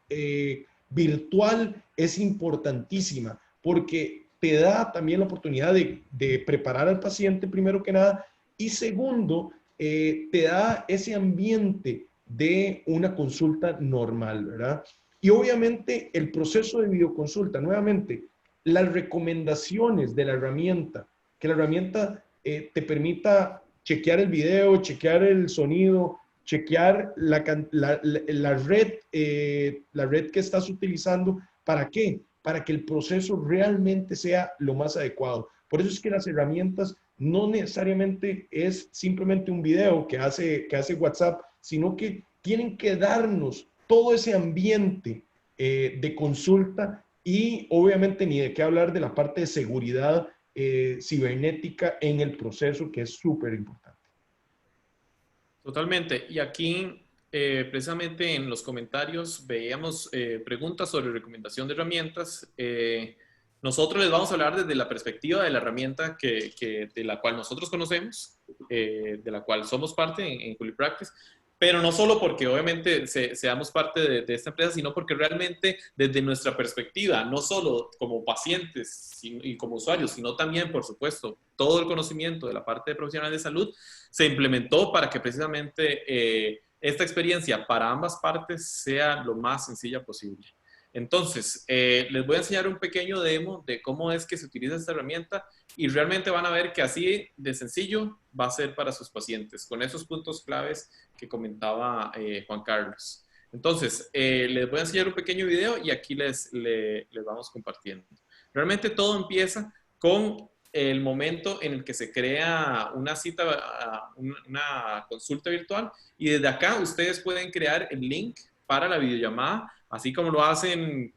C: virtual es importantísima porque te da también la oportunidad de preparar al paciente primero que nada y segundo, te da ese ambiente de una consulta normal, ¿verdad? Y obviamente el proceso de videoconsulta, nuevamente, las recomendaciones de la herramienta, que la herramienta te permita chequear el video, chequear el sonido, chequear la red que estás utilizando. ¿Para qué? Para que el proceso realmente sea lo más adecuado. Por eso es que las herramientas no necesariamente es simplemente un video que hace WhatsApp, sino que tienen que darnos todo ese ambiente de consulta y obviamente ni de qué hablar de la parte de seguridad cibernética en el proceso, que es súper importante.
A: Totalmente. Y aquí, precisamente en los comentarios, veíamos preguntas sobre recomendación de herramientas. Nosotros les vamos a hablar desde la perspectiva de la herramienta de la cual nosotros conocemos, de la cual somos parte en CuliPractice, pero no solo porque obviamente seamos parte de esta empresa, sino porque realmente desde nuestra perspectiva, no solo como pacientes y como usuarios, sino también, por supuesto, todo el conocimiento de la parte de profesionales de salud se implementó para que precisamente esta experiencia para ambas partes sea lo más sencilla posible. Entonces, les voy a enseñar un pequeño demo de cómo es que se utiliza esta herramienta y realmente van a ver que así de sencillo va a ser para sus pacientes, con esos puntos claves que comentaba Juan Carlos. Entonces, les voy a enseñar un pequeño video y aquí les vamos compartiendo. Realmente todo empieza con el momento en el que se crea una cita, una consulta virtual y desde acá ustedes pueden crear el link para la videollamada, así como lo hacen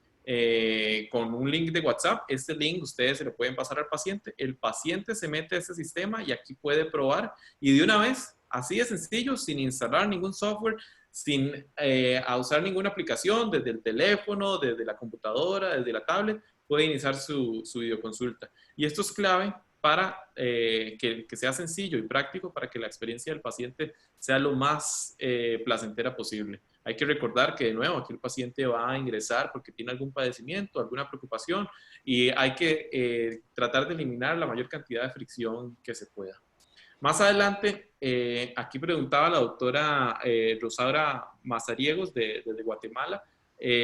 A: con un link de WhatsApp. Este link ustedes se lo pueden pasar al paciente. El paciente se mete a ese sistema y aquí puede probar. Y de una vez, así de sencillo, sin instalar ningún software, sin usar ninguna aplicación, desde el teléfono, desde la computadora, desde la tablet, puede iniciar su videoconsulta. Y esto es clave para que sea sencillo y práctico para que la experiencia del paciente sea lo más placentera posible. Hay que recordar que, de nuevo, aquí el paciente va a ingresar porque tiene algún padecimiento, alguna preocupación y hay que tratar de eliminar la mayor cantidad de fricción que se pueda. Más adelante, aquí preguntaba la doctora Rosaura Mazariegos desde Guatemala,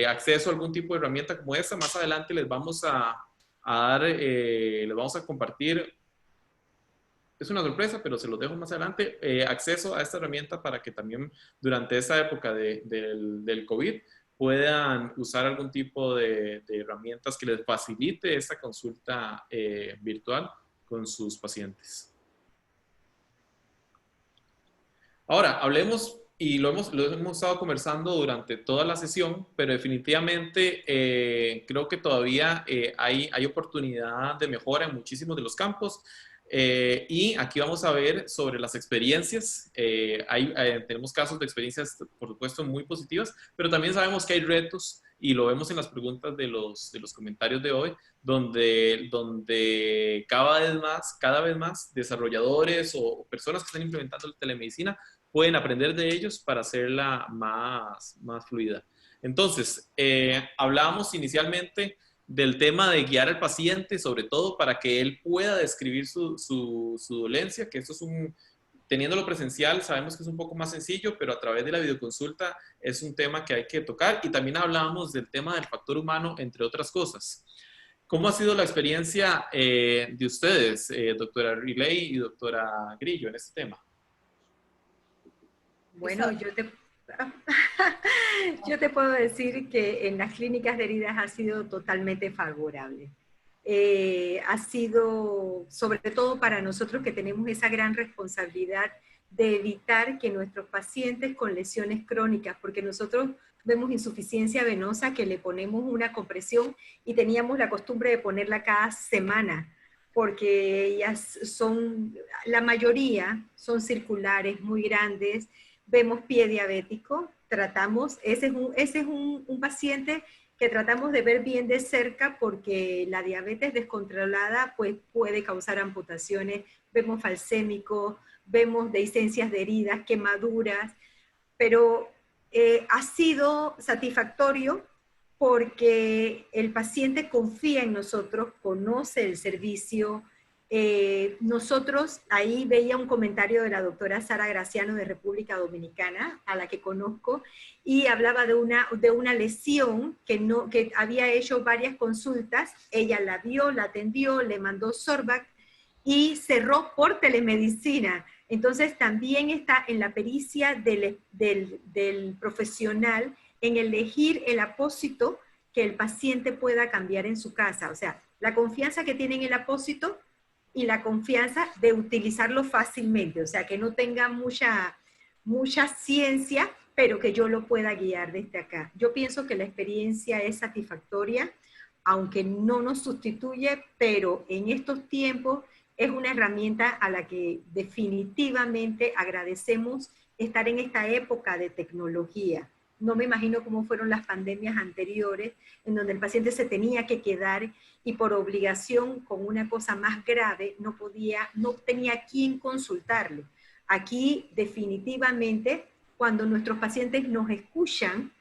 A: acceso a algún tipo de herramienta como esta. Más adelante les vamos les vamos a compartir. Es una sorpresa, pero se los dejo más adelante, acceso a esta herramienta para que también durante esta época del COVID puedan usar algún tipo de herramientas que les facilite esta consulta virtual con sus pacientes. Ahora, hablemos, y lo hemos estado conversando durante toda la sesión, pero definitivamente creo que todavía hay oportunidad de mejora en muchísimos de los campos. Y aquí vamos a ver sobre las experiencias. Tenemos casos de experiencias, por supuesto, muy positivas, pero también sabemos que hay retos y lo vemos en las preguntas de los comentarios de hoy, donde cada vez más desarrolladores o personas que están implementando la telemedicina pueden aprender de ellos para hacerla más fluida. Entonces, hablábamos inicialmente del tema de guiar al paciente, sobre todo para que él pueda describir su dolencia, que esto es teniéndolo presencial sabemos que es un poco más sencillo, pero a través de la videoconsulta es un tema que hay que tocar. Y también hablábamos del tema del factor humano, entre otras cosas. ¿Cómo ha sido la experiencia de ustedes, doctora Riley y doctora Grillo, en este tema?
E: Bueno, yo te puedo decir que en las clínicas de heridas ha sido totalmente favorable. Ha sido, sobre todo para nosotros que tenemos esa gran responsabilidad de evitar que nuestros pacientes con lesiones crónicas, porque nosotros vemos insuficiencia venosa que le ponemos una compresión y teníamos la costumbre de ponerla cada semana, porque ellas son, la mayoría son circulares, muy grandes. Vemos pie diabético, tratamos, ese es un paciente que tratamos de ver bien de cerca porque la diabetes descontrolada pues, puede causar amputaciones. Vemos falsémico, vemos dehiscencias de heridas, quemaduras, pero ha sido satisfactorio porque el paciente confía en nosotros, conoce el servicio. Nosotros, ahí veía un comentario de la doctora Sara Graciano de República Dominicana, a la que conozco, y hablaba de una lesión que había hecho varias consultas. Ella la vio, la atendió, le mandó Sorbac y cerró por telemedicina. Entonces también está en la pericia del profesional en elegir el apósito que el paciente pueda cambiar en su casa. O sea, la confianza que tiene en el apósito y la confianza de utilizarlo fácilmente. O sea, que no tenga mucha ciencia, pero que yo lo pueda guiar desde acá. Yo pienso que la experiencia es satisfactoria, aunque no nos sustituye, pero en estos tiempos es una herramienta a la que definitivamente agradecemos estar en esta época de tecnología. No me imagino cómo fueron las pandemias anteriores, en donde el paciente se tenía que quedar y por obligación con una cosa más grave no tenía quien consultarle. Aquí definitivamente, cuando nuestros pacientes nos escuchan,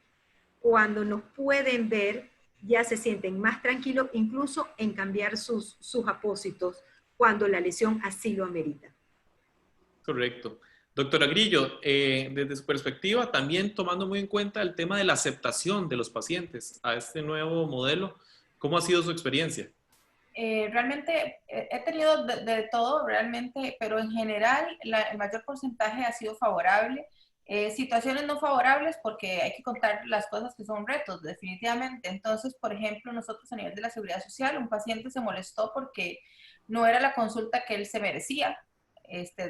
E: cuando nos pueden ver, ya se sienten más tranquilos, incluso en cambiar sus apósitos, cuando la lesión así lo amerita.
A: Correcto. Doctora Grillo, desde su perspectiva, también tomando muy en cuenta el tema de la aceptación de los pacientes a este nuevo modelo, ¿cómo ha sido su experiencia?
D: Realmente he tenido de todo, realmente, pero en general el mayor porcentaje ha sido favorable. Situaciones no favorables porque hay que contar las cosas que son retos, definitivamente. Entonces, por ejemplo, nosotros a nivel de la seguridad social, un paciente se molestó porque no era la consulta que él se merecía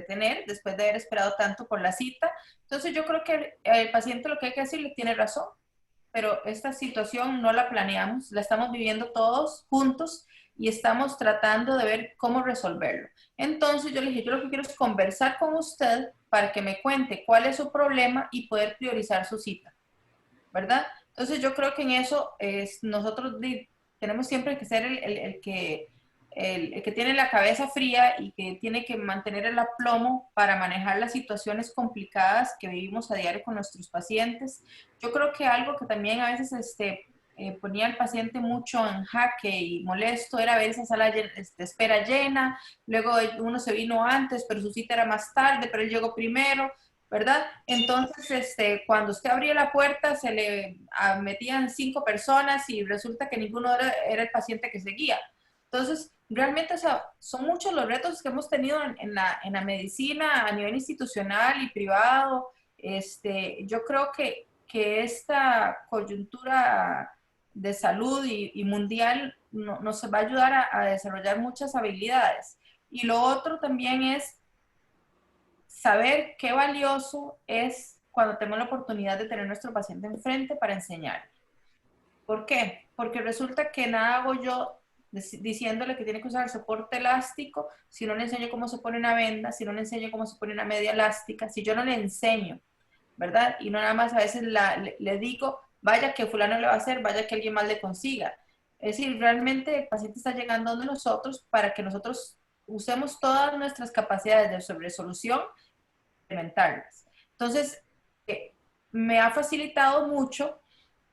D: tener después de haber esperado tanto por la cita. Entonces, yo creo que el paciente lo que hay que decirle tiene razón, pero esta situación no la planeamos, la estamos viviendo todos juntos y estamos tratando de ver cómo resolverlo. Entonces yo le dije, yo lo que quiero es conversar con usted para que me cuente cuál es su problema y poder priorizar su cita, ¿verdad? Entonces yo creo que en eso nosotros tenemos siempre que ser el que tiene la cabeza fría y que tiene que mantener el aplomo para manejar las situaciones complicadas que vivimos a diario con nuestros pacientes. Yo creo que algo que también a veces ponía al paciente mucho en jaque y molesto era ver esa sala de espera llena, luego uno se vino antes, pero su cita era más tarde, pero él llegó primero, ¿verdad? Entonces, cuando usted abría la puerta, se le metían 5 personas y resulta que ninguno era el paciente que seguía. Entonces, realmente, o sea, son muchos los retos que hemos tenido en la medicina a nivel institucional y privado. Yo creo que esta coyuntura de salud y mundial nos va a ayudar a desarrollar muchas habilidades. Y lo otro también es saber qué valioso es cuando tenemos la oportunidad de tener a nuestro paciente enfrente para enseñar. ¿Por qué? Porque resulta que nada hago yo diciéndole que tiene que usar soporte elástico si no le enseño cómo se pone una venda, si no le enseño cómo se pone una media elástica, si yo no le enseño, ¿verdad? Y no nada más a veces le digo, vaya que fulano le va a hacer, vaya que alguien más le consiga. Es decir, realmente el paciente está llegando donde nosotros para que nosotros usemos todas nuestras capacidades de resolución y implementarlas. Entonces, me ha facilitado mucho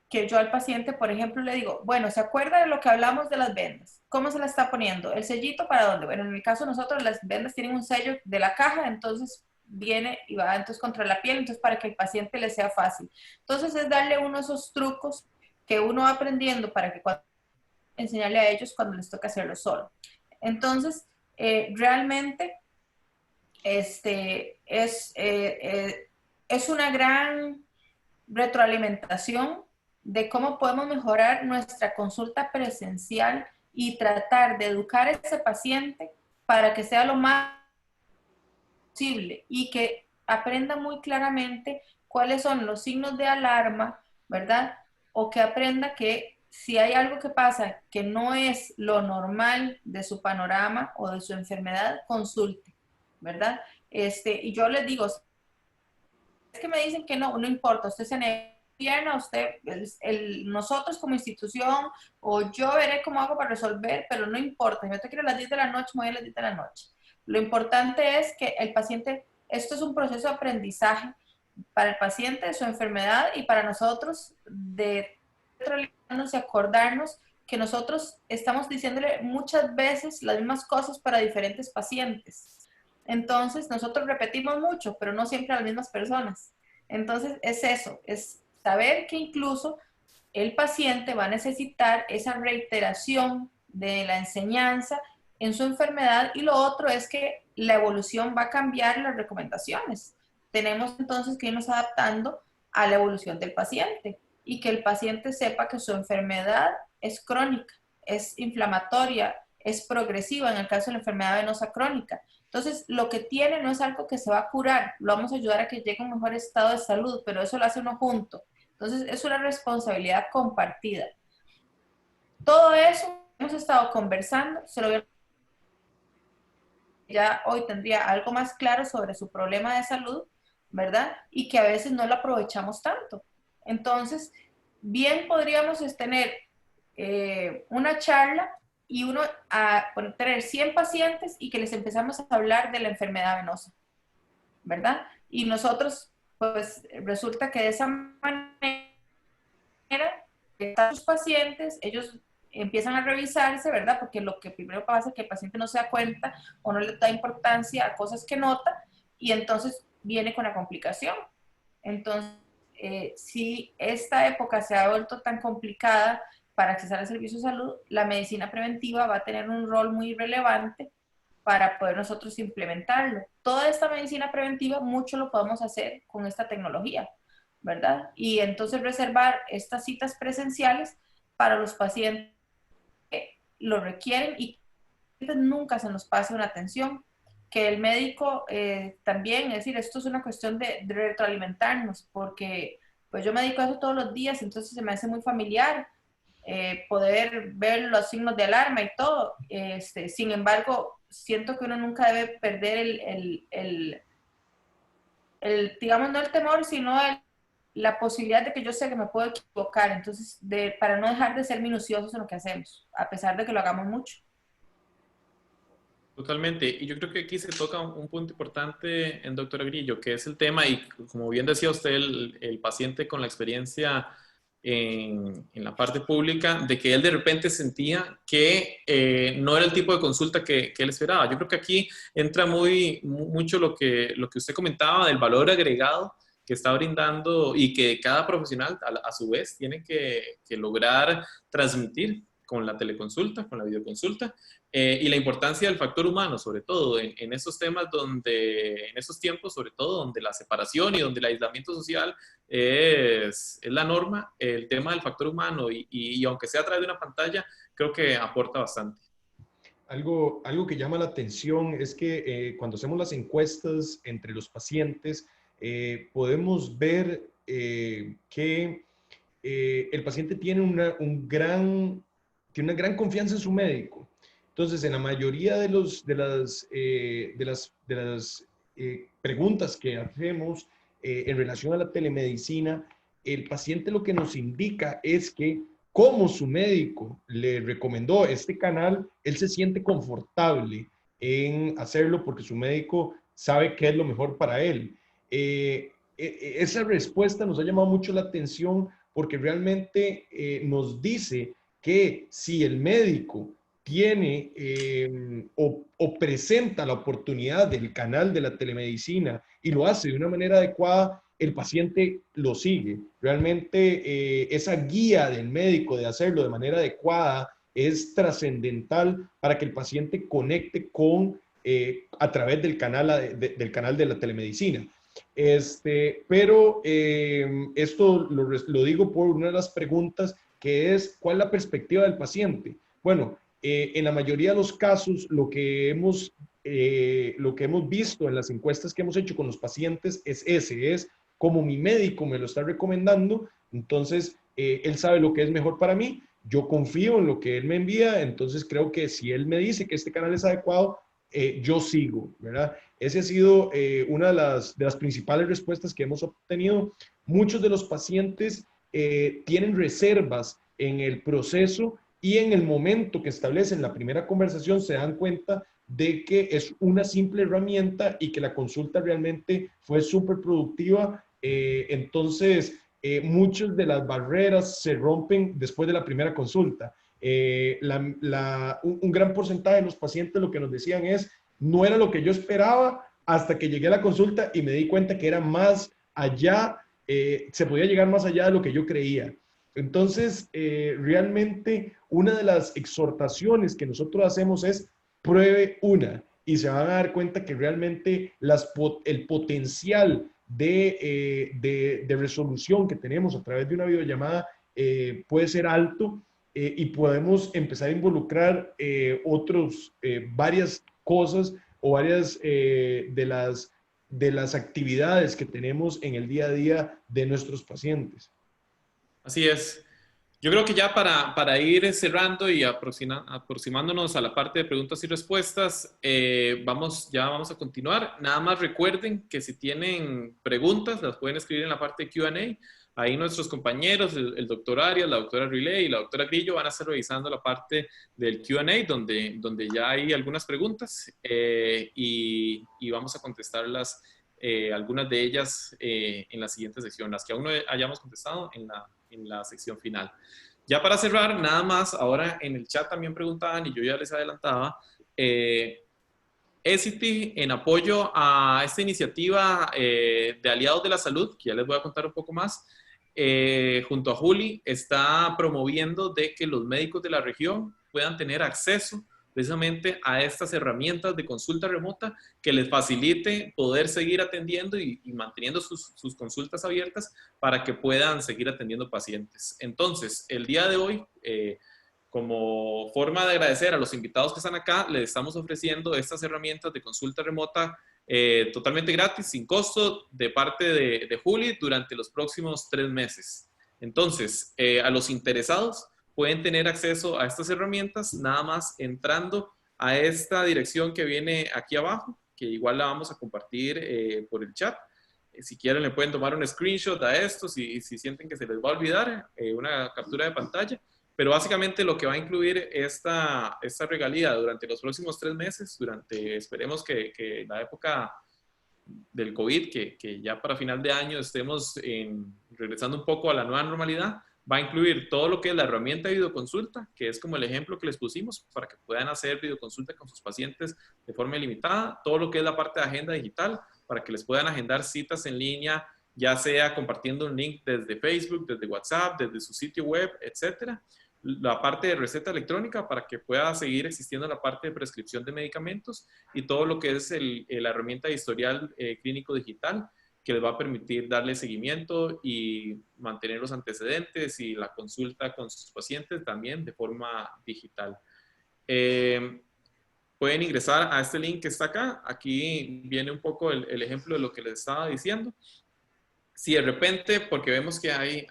D: que yo al paciente, por ejemplo, le digo, bueno, ¿se acuerda de lo que hablamos de las vendas? ¿Cómo se la está poniendo? ¿El sellito para dónde? Bueno, en el caso de nosotros, las vendas tienen un sello de la caja, entonces viene y va entonces contra la piel, entonces para que el paciente le sea fácil. Entonces es darle uno de esos trucos que uno va aprendiendo para que enseñarle a ellos cuando les toca hacerlo solo. Entonces, realmente es una gran retroalimentación de cómo podemos mejorar nuestra consulta presencial y tratar de educar a ese paciente para que sea lo más posible y que aprenda muy claramente cuáles son los signos de alarma, ¿verdad? O que aprenda que si hay algo que pasa que no es lo normal de su panorama o de su enfermedad, consulte, ¿verdad? Y yo les digo, es que me dicen que no, no importa, usted se gobierna, usted, nosotros como institución, o yo veré cómo hago para resolver, pero no importa, si yo te quiero a las 10 de la noche, me voy a las 10 de la noche. Lo importante es que el paciente, esto es un proceso de aprendizaje para el paciente de su enfermedad y para nosotros de retroalimentarnos y acordarnos que nosotros estamos diciéndole muchas veces las mismas cosas para diferentes pacientes. Entonces, nosotros repetimos mucho, pero no siempre a las mismas personas. Entonces, es eso, es saber que incluso el paciente va a necesitar esa reiteración de la enseñanza en su enfermedad, y lo otro es que la evolución va a cambiar las recomendaciones. Tenemos entonces que irnos adaptando a la evolución del paciente y que el paciente sepa que su enfermedad es crónica, es inflamatoria, es progresiva en el caso de la enfermedad venosa crónica. Entonces, lo que tiene no es algo que se va a curar, lo vamos a ayudar a que llegue a un mejor estado de salud, pero eso lo hace uno junto. Entonces, es una responsabilidad compartida. Todo eso hemos estado conversando, se lo voy a... ya hoy tendría algo más claro sobre su problema de salud, ¿verdad? Y que a veces no lo aprovechamos tanto. Entonces, bien podríamos tener una charla y uno a tener 100 pacientes y que les empezamos a hablar de la enfermedad venosa, ¿verdad? Y nosotros, pues, resulta que de esa manera, están sus pacientes, ellos empiezan a revisarse, ¿verdad? Porque lo que primero pasa es que el paciente no se da cuenta o no le da importancia a cosas que nota y entonces viene con la complicación. Entonces, si esta época se ha vuelto tan complicada para acceder al servicio de salud, la medicina preventiva va a tener un rol muy relevante para poder nosotros implementarlo. Toda esta medicina preventiva, mucho lo podemos hacer con esta tecnología, ¿verdad? Y entonces reservar estas citas presenciales para los pacientes que lo requieren y que nunca se nos pase una atención. Que el médico también, es decir, esto es una cuestión de retroalimentarnos, porque pues yo me dedico a eso todos los días, entonces se me hace muy familiar poder ver los signos de alarma y todo. Sin embargo, siento que uno nunca debe perder digamos, no el temor, sino la posibilidad de que yo sé que me puedo equivocar, entonces, para no dejar de ser minuciosos en lo que hacemos, a pesar de que lo hagamos mucho.
A: Totalmente. Y yo creo que aquí se toca un punto importante en doctora Grillo, que es el tema, y como bien decía usted, el paciente con la experiencia en la parte pública, de que él de repente sentía que no era el tipo de consulta que él esperaba. Yo creo que aquí entra mucho lo que usted comentaba del valor agregado que está brindando y que cada profesional a su vez tiene que lograr transmitir con la teleconsulta, con la videoconsulta, y la importancia del factor humano, sobre todo en esos temas en esos tiempos, sobre todo donde la separación y donde el aislamiento social es la norma, el tema del factor humano y aunque sea a través de una pantalla, creo que aporta bastante.
C: Algo que llama la atención es que cuando hacemos las encuestas entre los pacientes, podemos ver que el paciente tiene una gran confianza en su médico. Entonces, en la mayoría de las preguntas que hacemos en relación a la telemedicina, el paciente lo que nos indica es que como su médico le recomendó este canal, él se siente confortable en hacerlo porque su médico sabe qué es lo mejor para él. Esa respuesta nos ha llamado mucho la atención porque realmente nos dice que si el médico tiene o presenta la oportunidad del canal de la telemedicina y lo hace de una manera adecuada, el paciente lo sigue. Realmente esa guía del médico de hacerlo de manera adecuada es trascendental para que el paciente conecte a través del canal de la telemedicina. Pero esto lo digo por una de las preguntas, que es ¿cuál es la perspectiva del paciente? Bueno, en la mayoría de los casos lo que hemos visto en las encuestas que hemos hecho con los pacientes es como mi médico me lo está recomendando, Entonces, él sabe lo que es mejor para mí, yo confío en lo que él me envía, entonces creo que si él me dice que este canal es adecuado, yo sigo, ¿verdad? Esa ha sido una de las principales respuestas que hemos obtenido. Muchos de los pacientes tienen reservas en el proceso y en el momento que establecen la primera conversación se dan cuenta de que es una simple herramienta y que la consulta realmente fue súper productiva. Entonces, muchas de las barreras se rompen después de la primera consulta. Un gran porcentaje de los pacientes lo que nos decían es, no era lo que yo esperaba hasta que llegué a la consulta y me di cuenta que era más allá, se podía llegar más allá de lo que yo creía. Entonces, realmente una de las exhortaciones que nosotros hacemos es pruebe una y se van a dar cuenta que realmente el potencial de resolución que tenemos a través de una videollamada puede ser alto y podemos empezar a involucrar varias cosas o varias de las actividades que tenemos en el día a día de nuestros pacientes.
A: Así es. Yo creo que ya para ir cerrando y aproximándonos a la parte de preguntas y respuestas, vamos a continuar. Nada más recuerden que si tienen preguntas, las pueden escribir en la parte de Q&A. Ahí nuestros compañeros, el doctor Arias, la doctora Riley y la doctora Grillo van a estar revisando la parte del Q&A donde ya hay algunas preguntas y vamos a contestarlas, algunas de ellas en la siguiente sección, las que aún no hayamos contestado en la sección final. Ya para cerrar, nada más, ahora en el chat también preguntaban y yo ya les adelantaba, Essity, en apoyo a esta iniciativa de Aliados de la Salud, que ya les voy a contar un poco más, junto a Juli, está promoviendo de que los médicos de la región puedan tener acceso precisamente a estas herramientas de consulta remota que les facilite poder seguir atendiendo y manteniendo sus consultas abiertas para que puedan seguir atendiendo pacientes. Entonces, el día de hoy, como forma de agradecer a los invitados que están acá, les estamos ofreciendo estas herramientas de consulta remota totalmente gratis, sin costo, de parte de Juli durante los próximos 3 meses. Entonces, a los interesados pueden tener acceso a estas herramientas nada más entrando a esta dirección que viene aquí abajo, que igual la vamos a compartir por el chat. Si quieren le pueden tomar un screenshot a esto, si sienten que se les va a olvidar, una captura de pantalla. Pero básicamente lo que va a incluir esta regalía durante los próximos 3 meses, esperemos que la época del COVID, que ya para final de año estemos regresando un poco a la nueva normalidad, va a incluir todo lo que es la herramienta de videoconsulta, que es como el ejemplo que les pusimos, para que puedan hacer videoconsulta con sus pacientes de forma ilimitada, todo lo que es la parte de agenda digital, para que les puedan agendar citas en línea, ya sea compartiendo un link desde Facebook, desde WhatsApp, desde su sitio web, etcétera. La parte de receta electrónica para que pueda seguir existiendo la parte de prescripción de medicamentos y todo lo que es la herramienta de historial clínico digital que les va a permitir darle seguimiento y mantener los antecedentes y la consulta con sus pacientes también de forma digital. Pueden ingresar a este link que está acá. Aquí viene un poco el ejemplo de lo que les estaba diciendo. Si de repente, porque vemos que hay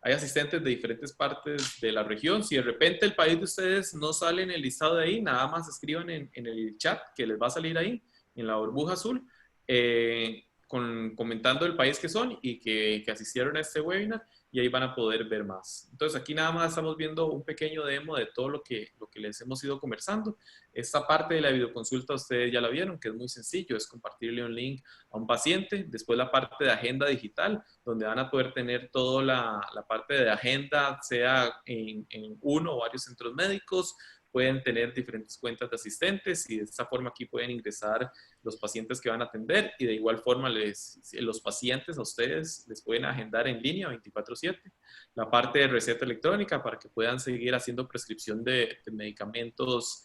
A: asistentes de diferentes partes de la región. Si de repente el país de ustedes no sale en el listado de ahí, nada más escriban en el chat que les va a salir ahí, en la burbuja azul, comentando el país que son y que asistieron a este webinar, y ahí van a poder ver más. Entonces aquí nada más estamos viendo un pequeño demo de todo lo que les hemos ido conversando. Esta parte de la videoconsulta ustedes ya la vieron, que es muy sencillo, es compartirle un link a un paciente. Después la parte de agenda digital, donde van a poder tener toda la parte de agenda, sea en uno o varios centros médicos. Pueden tener diferentes cuentas de asistentes y de esta forma aquí pueden ingresar los pacientes que van a atender, y de igual forma los pacientes a ustedes les pueden agendar en línea 24/7. La parte de receta electrónica para que puedan seguir haciendo prescripción de medicamentos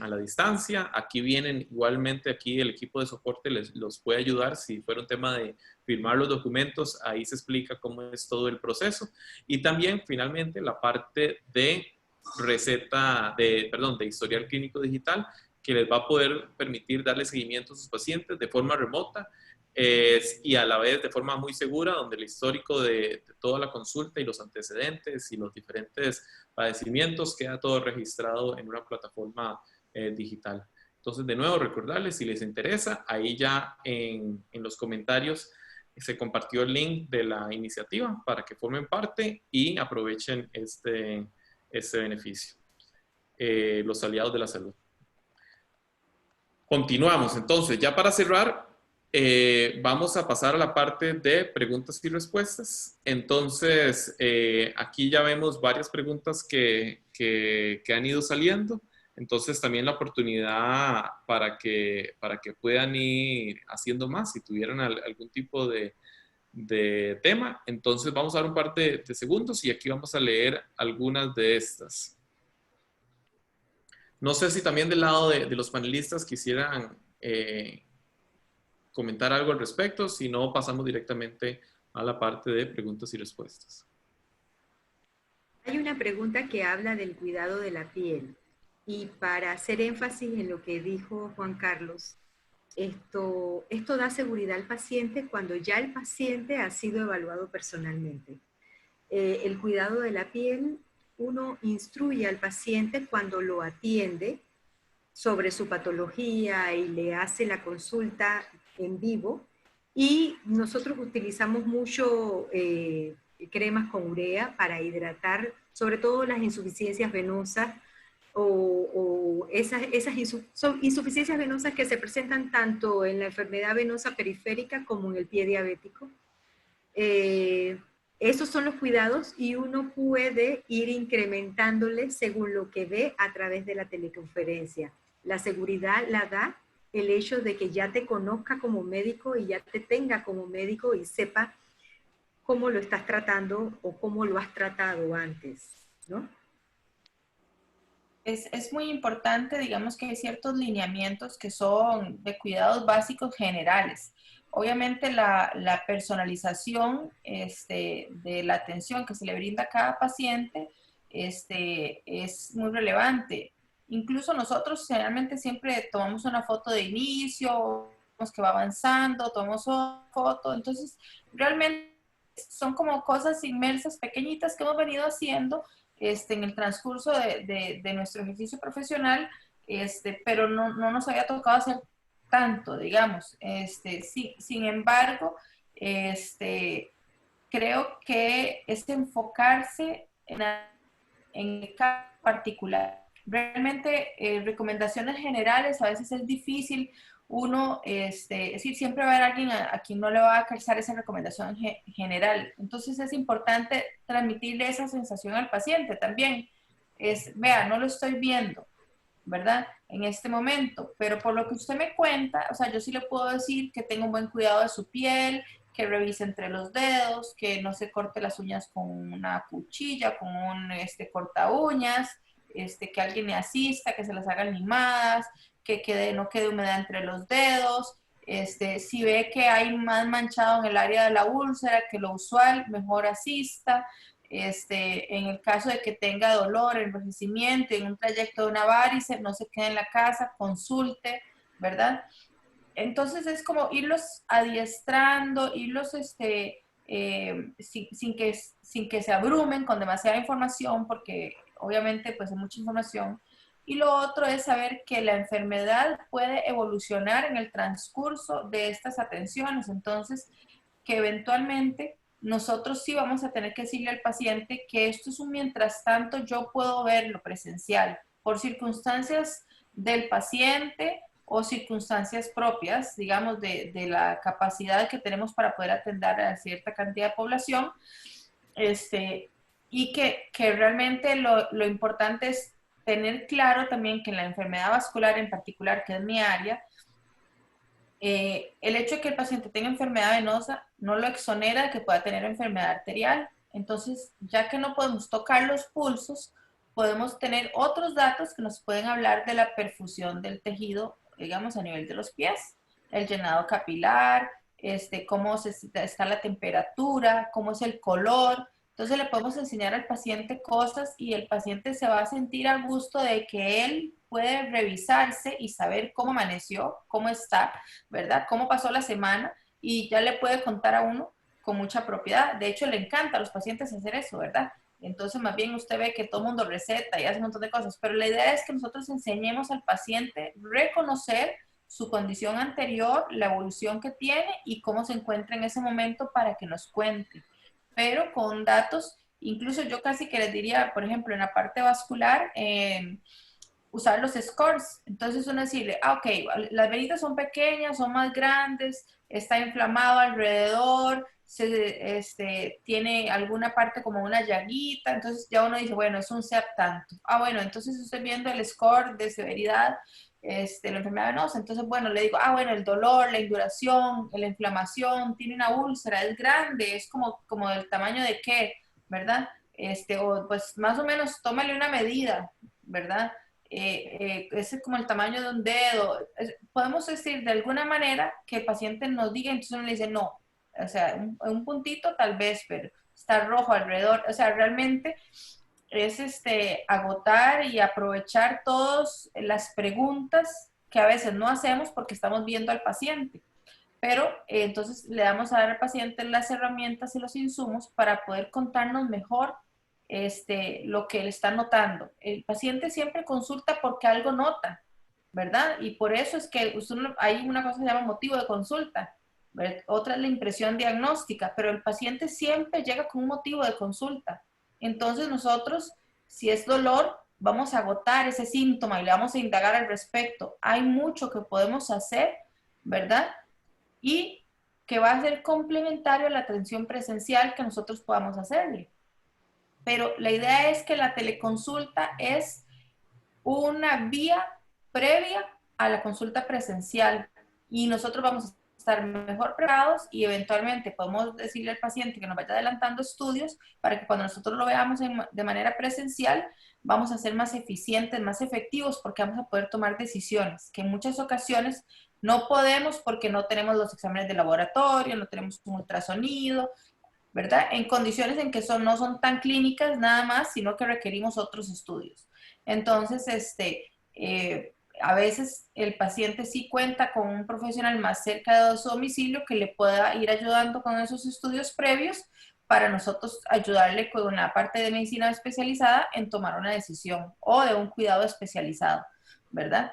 A: a la distancia. Aquí vienen igualmente, aquí el equipo de soporte los puede ayudar si fuera un tema de firmar los documentos, ahí se explica cómo es todo el proceso. Y también finalmente la parte de de historial clínico digital, que les va a poder permitir darle seguimiento a sus pacientes de forma remota y a la vez de forma muy segura, donde el histórico de toda la consulta y los antecedentes y los diferentes padecimientos queda todo registrado en una plataforma digital. Entonces, de nuevo, recordarles, si les interesa, ahí ya en los comentarios se compartió el link de la iniciativa para que formen parte y aprovechen este beneficio. Los aliados de la salud. Continuamos. Entonces, ya para cerrar, vamos a pasar a la parte de preguntas y respuestas. Entonces, aquí ya vemos varias preguntas que han ido saliendo. Entonces, también la oportunidad para que puedan ir haciendo más si tuvieran algún tipo de tema. Entonces, vamos a dar un par de segundos y aquí vamos a leer algunas de estas. No sé si también del lado de los panelistas quisieran comentar algo al respecto, si no pasamos directamente a la parte de preguntas y respuestas.
E: Hay una pregunta que habla del cuidado de la piel y para hacer énfasis en lo que dijo Juan Carlos, esto da seguridad al paciente cuando ya el paciente ha sido evaluado personalmente. El cuidado de la piel, uno instruye al paciente cuando lo atiende sobre su patología y le hace la consulta en vivo. Y nosotros utilizamos mucho cremas con urea para hidratar, sobre todo las insuficiencias venosas o son insuficiencias venosas que se presentan tanto en la enfermedad venosa periférica como en el pie diabético. Esos son los cuidados y uno puede ir incrementándole según lo que ve a través de la teleconferencia. La seguridad la da el hecho de que ya te conozca como médico y ya te tenga como médico y sepa cómo lo estás tratando o cómo lo has tratado antes, ¿no?
D: Es muy importante, digamos que hay ciertos lineamientos que son de cuidados básicos generales. Obviamente la personalización de la atención que se le brinda a cada paciente es muy relevante. Incluso nosotros generalmente siempre tomamos una foto de inicio, vemos que va avanzando, tomamos otra foto. Entonces, realmente son como cosas inmersas, pequeñitas que hemos venido haciendo en el transcurso de nuestro ejercicio profesional, pero no nos había tocado hacer tanto, digamos. Sin embargo, creo que es enfocarse en el caso particular. Realmente, recomendaciones generales a veces es difícil. Uno, es decir, siempre va a haber alguien a quien no le va a calzar esa recomendación general. Entonces es importante transmitirle esa sensación al paciente también. Vea, no lo estoy viendo, ¿verdad? En este momento, pero por lo que usted me cuenta, o sea, yo sí le puedo decir que tenga un buen cuidado de su piel, que revise entre los dedos, que no se corte las uñas con una cuchilla, con un corta uñas, que alguien le asista, que se las hagan limadas, que no quede humedad entre los dedos. Si ve que hay más manchado en el área de la úlcera que lo usual, mejor asista. En el caso de que tenga dolor, enrojecimiento, en un trayecto de una varice, no se quede en la casa, consulte, ¿verdad? Entonces es como irlos adiestrando, irlos sin que se abrumen con demasiada información, porque obviamente pues hay mucha información. Y lo otro es saber que la enfermedad puede evolucionar en el transcurso de estas atenciones. Entonces, que eventualmente nosotros sí vamos a tener que decirle al paciente que esto es un mientras tanto, yo puedo verlo presencial por circunstancias del paciente o circunstancias propias, digamos, de la capacidad que tenemos para poder atender a cierta cantidad de población, y que realmente lo importante es tener claro también que en la enfermedad vascular en particular, que es mi área, el hecho de que el paciente tenga enfermedad venosa no lo exonera de que pueda tener enfermedad arterial. Entonces, ya que no podemos tocar los pulsos, podemos tener otros datos que nos pueden hablar de la perfusión del tejido, digamos, a nivel de los pies, el llenado capilar, cómo está la temperatura, cómo es el color, Entonces le podemos enseñar al paciente cosas y el paciente se va a sentir a gusto de que él puede revisarse y saber cómo amaneció, cómo está, ¿verdad? Cómo pasó la semana y ya le puede contar a uno con mucha propiedad. De hecho, le encanta a los pacientes hacer eso, ¿verdad? Entonces, más bien usted ve que todo el mundo receta y hace un montón de cosas, pero la idea es que nosotros enseñemos al paciente a reconocer su condición anterior, la evolución que tiene y cómo se encuentra en ese momento para que nos cuente. Pero con datos, incluso yo casi que les diría, por ejemplo, en la parte vascular, usar los scores. Entonces uno decirle, ok, las venitas son pequeñas, son más grandes, está inflamado alrededor, tiene alguna parte como una llaguita, entonces ya uno dice, bueno, es un CEP tanto. Ah, bueno, entonces estoy viendo el score de severidad, la enfermedad venosa, entonces, bueno, le digo, ah, bueno, el dolor, la induración, la inflamación, tiene una úlcera, es grande, es como del tamaño de qué, ¿verdad? O pues más o menos tómale una medida, ¿verdad? Ese es como el tamaño de un dedo. Podemos decir de alguna manera que el paciente nos diga, entonces uno le dice no, o sea, un puntito tal vez, pero está rojo alrededor, o sea, realmente es agotar y aprovechar todas las preguntas que a veces no hacemos porque estamos viendo al paciente. Pero entonces le damos a dar al paciente las herramientas y los insumos para poder contarnos mejor lo que él está notando. El paciente siempre consulta porque algo nota, ¿verdad? Y por eso es que hay una cosa que se llama motivo de consulta, ¿verdad? Otra es la impresión diagnóstica, pero el paciente siempre llega con un motivo de consulta. Entonces nosotros, si es dolor, vamos a agotar ese síntoma y le vamos a indagar al respecto. Hay mucho que podemos hacer, ¿verdad? Y que va a ser complementario a la atención presencial que nosotros podamos hacerle. Pero la idea es que la teleconsulta es una vía previa a la consulta presencial y nosotros vamos a estar mejor preparados y eventualmente podemos decirle al paciente que nos vaya adelantando estudios para que cuando nosotros lo veamos de manera presencial vamos a ser más eficientes, más efectivos porque vamos a poder tomar decisiones que en muchas ocasiones no podemos porque no tenemos los exámenes de laboratorio, no tenemos un ultrasonido, ¿verdad? En condiciones en que no son tan clínicas nada más, sino que requerimos otros estudios. Entonces, a veces el paciente sí cuenta con un profesional más cerca de su domicilio que le pueda ir ayudando con esos estudios previos para nosotros ayudarle con una parte de medicina especializada en tomar una decisión o de un cuidado especializado, ¿verdad?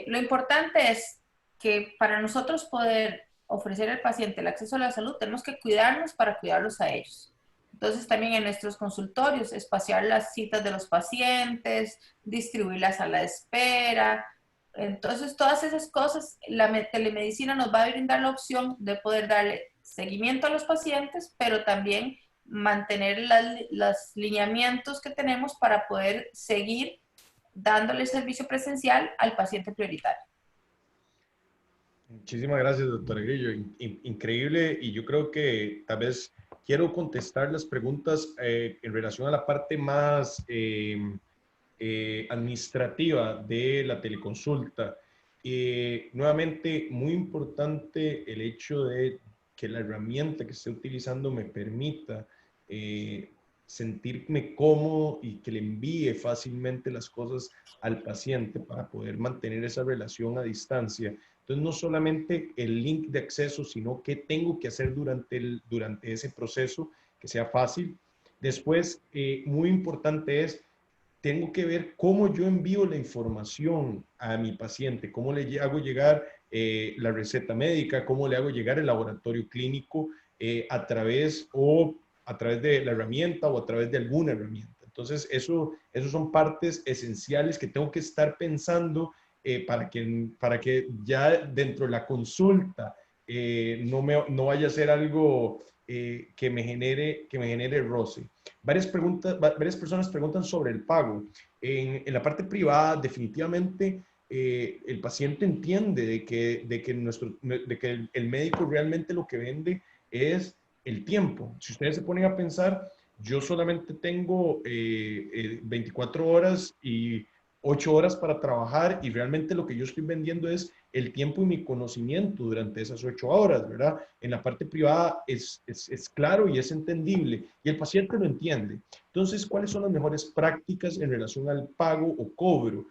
D: Lo importante es que para nosotros poder ofrecer al paciente el acceso a la salud, tenemos que cuidarnos para cuidarlos a ellos. Entonces también en nuestros consultorios, espaciar las citas de los pacientes, distribuir la sala de espera. Entonces todas esas cosas, la telemedicina nos va a brindar la opción de poder darle seguimiento a los pacientes, pero también mantener los lineamientos que tenemos para poder seguir dándole servicio presencial al paciente prioritario.
C: Muchísimas gracias, doctora Grillo. Increíble, y yo creo que tal vez quiero contestar las preguntas en relación a la parte más administrativa de la teleconsulta. Nuevamente, muy importante el hecho de que la herramienta que esté utilizando me permita sentirme cómodo y que le envíe fácilmente las cosas al paciente para poder mantener esa relación a distancia. Entonces, no solamente el link de acceso, sino qué tengo que hacer durante ese proceso, que sea fácil. Después, muy importante es, tengo que ver cómo yo envío la información a mi paciente, cómo le hago llegar la receta médica, cómo le hago llegar el laboratorio clínico a través de la herramienta o a través de alguna herramienta. Entonces, eso son partes esenciales que tengo que estar pensando para que ya dentro de la consulta no vaya a ser algo que me genere roce. Varias personas preguntan sobre el pago. En la parte privada, definitivamente, el paciente entiende de que el médico realmente lo que vende es el tiempo. Si ustedes se ponen a pensar, yo solamente tengo 24 horas y 8 horas para trabajar y realmente lo que yo estoy vendiendo es el tiempo y mi conocimiento durante esas 8 horas, ¿verdad? En la parte privada es claro y es entendible y el paciente lo entiende. Entonces, ¿cuáles son las mejores prácticas en relación al pago o cobro?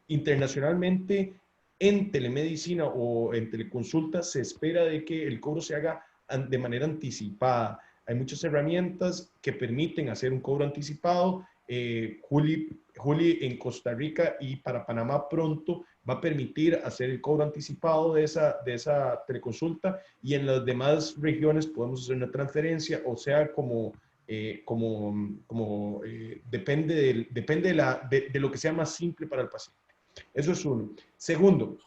C: Internacionalmente, en telemedicina o en teleconsulta se espera de que el cobro se haga de manera anticipada. Hay muchas herramientas que permiten hacer un cobro anticipado. Juli en Costa Rica y para Panamá pronto va a permitir hacer el cobro anticipado de esa teleconsulta y en las demás regiones podemos hacer una transferencia, o sea, depende de lo que sea más simple para el paciente. Eso es uno. Segundo,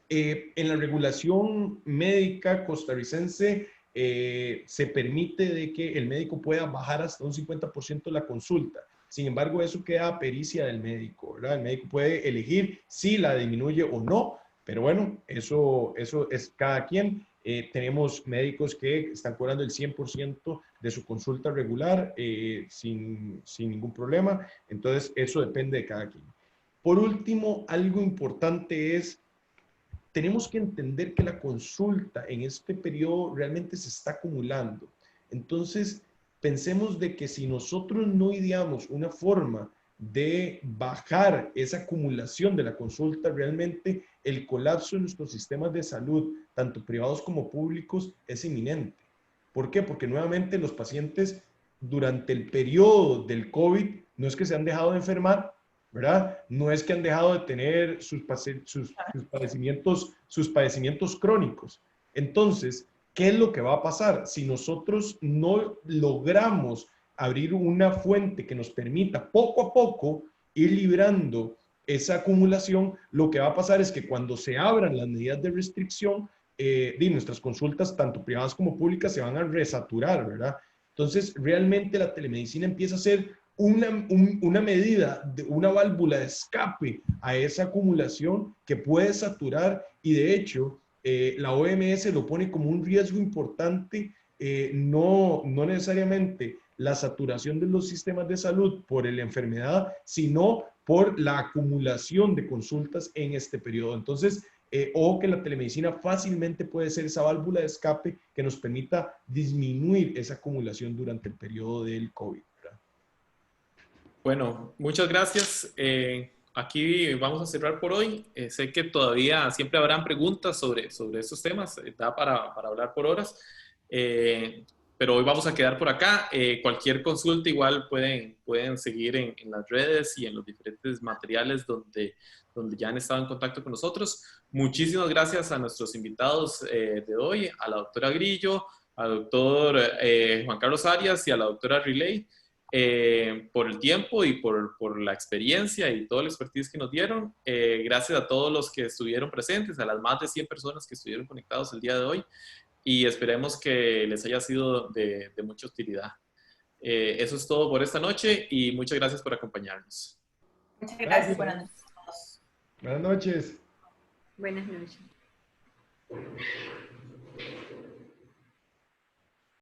C: en la regulación médica costarricense se permite de que el médico pueda bajar hasta un 50% la consulta. Sin embargo, eso queda a pericia del médico, ¿verdad? El médico puede elegir si la disminuye o no, pero bueno, eso es cada quien. Tenemos médicos que están cobrando el 100% de su consulta regular sin ningún problema. Entonces, eso depende de cada quien. Por último, algo importante es tenemos que entender que la consulta en este periodo realmente se está acumulando. Entonces, pensemos de que si nosotros no ideamos una forma de bajar esa acumulación de la consulta, realmente el colapso de nuestros sistemas de salud, tanto privados como públicos, es inminente. ¿Por qué? Porque nuevamente los pacientes durante el periodo del COVID no es que se han dejado de enfermar, ¿verdad? No es que han dejado de tener sus padecimientos crónicos. Entonces, ¿qué es lo que va a pasar? Si nosotros no logramos abrir una fuente que nos permita poco a poco ir librando esa acumulación, lo que va a pasar es que cuando se abran las medidas de restricción, nuestras consultas, tanto privadas como públicas, se van a resaturar, ¿verdad? Entonces, realmente la telemedicina empieza a ser una medida, una válvula de escape a esa acumulación que puede saturar y de hecho la OMS lo pone como un riesgo importante, no necesariamente la saturación de los sistemas de salud por la enfermedad, sino por la acumulación de consultas en este periodo. Entonces, o que la telemedicina fácilmente puede ser esa válvula de escape que nos permita disminuir esa acumulación durante el periodo del COVID.
A: Bueno, muchas gracias. Aquí vamos a cerrar por hoy. Sé que todavía siempre habrán preguntas sobre estos temas. Da para hablar por horas. Pero hoy vamos a quedar por acá. Cualquier consulta igual pueden seguir en las redes y en los diferentes materiales donde ya han estado en contacto con nosotros. Muchísimas gracias a nuestros invitados de hoy, a la doctora Grillo, al doctor Juan Carlos Arias y a la doctora Riley. Por el tiempo y por la experiencia y todo el expertise que nos dieron. Gracias a todos los que estuvieron presentes, a las más de 100 personas que estuvieron conectados el día de hoy y esperemos que les haya sido de mucha utilidad. Eso es todo por esta noche y muchas gracias por acompañarnos.
D: Muchas gracias. Buenas noches.
C: Buenas noches.
E: Buenas noches.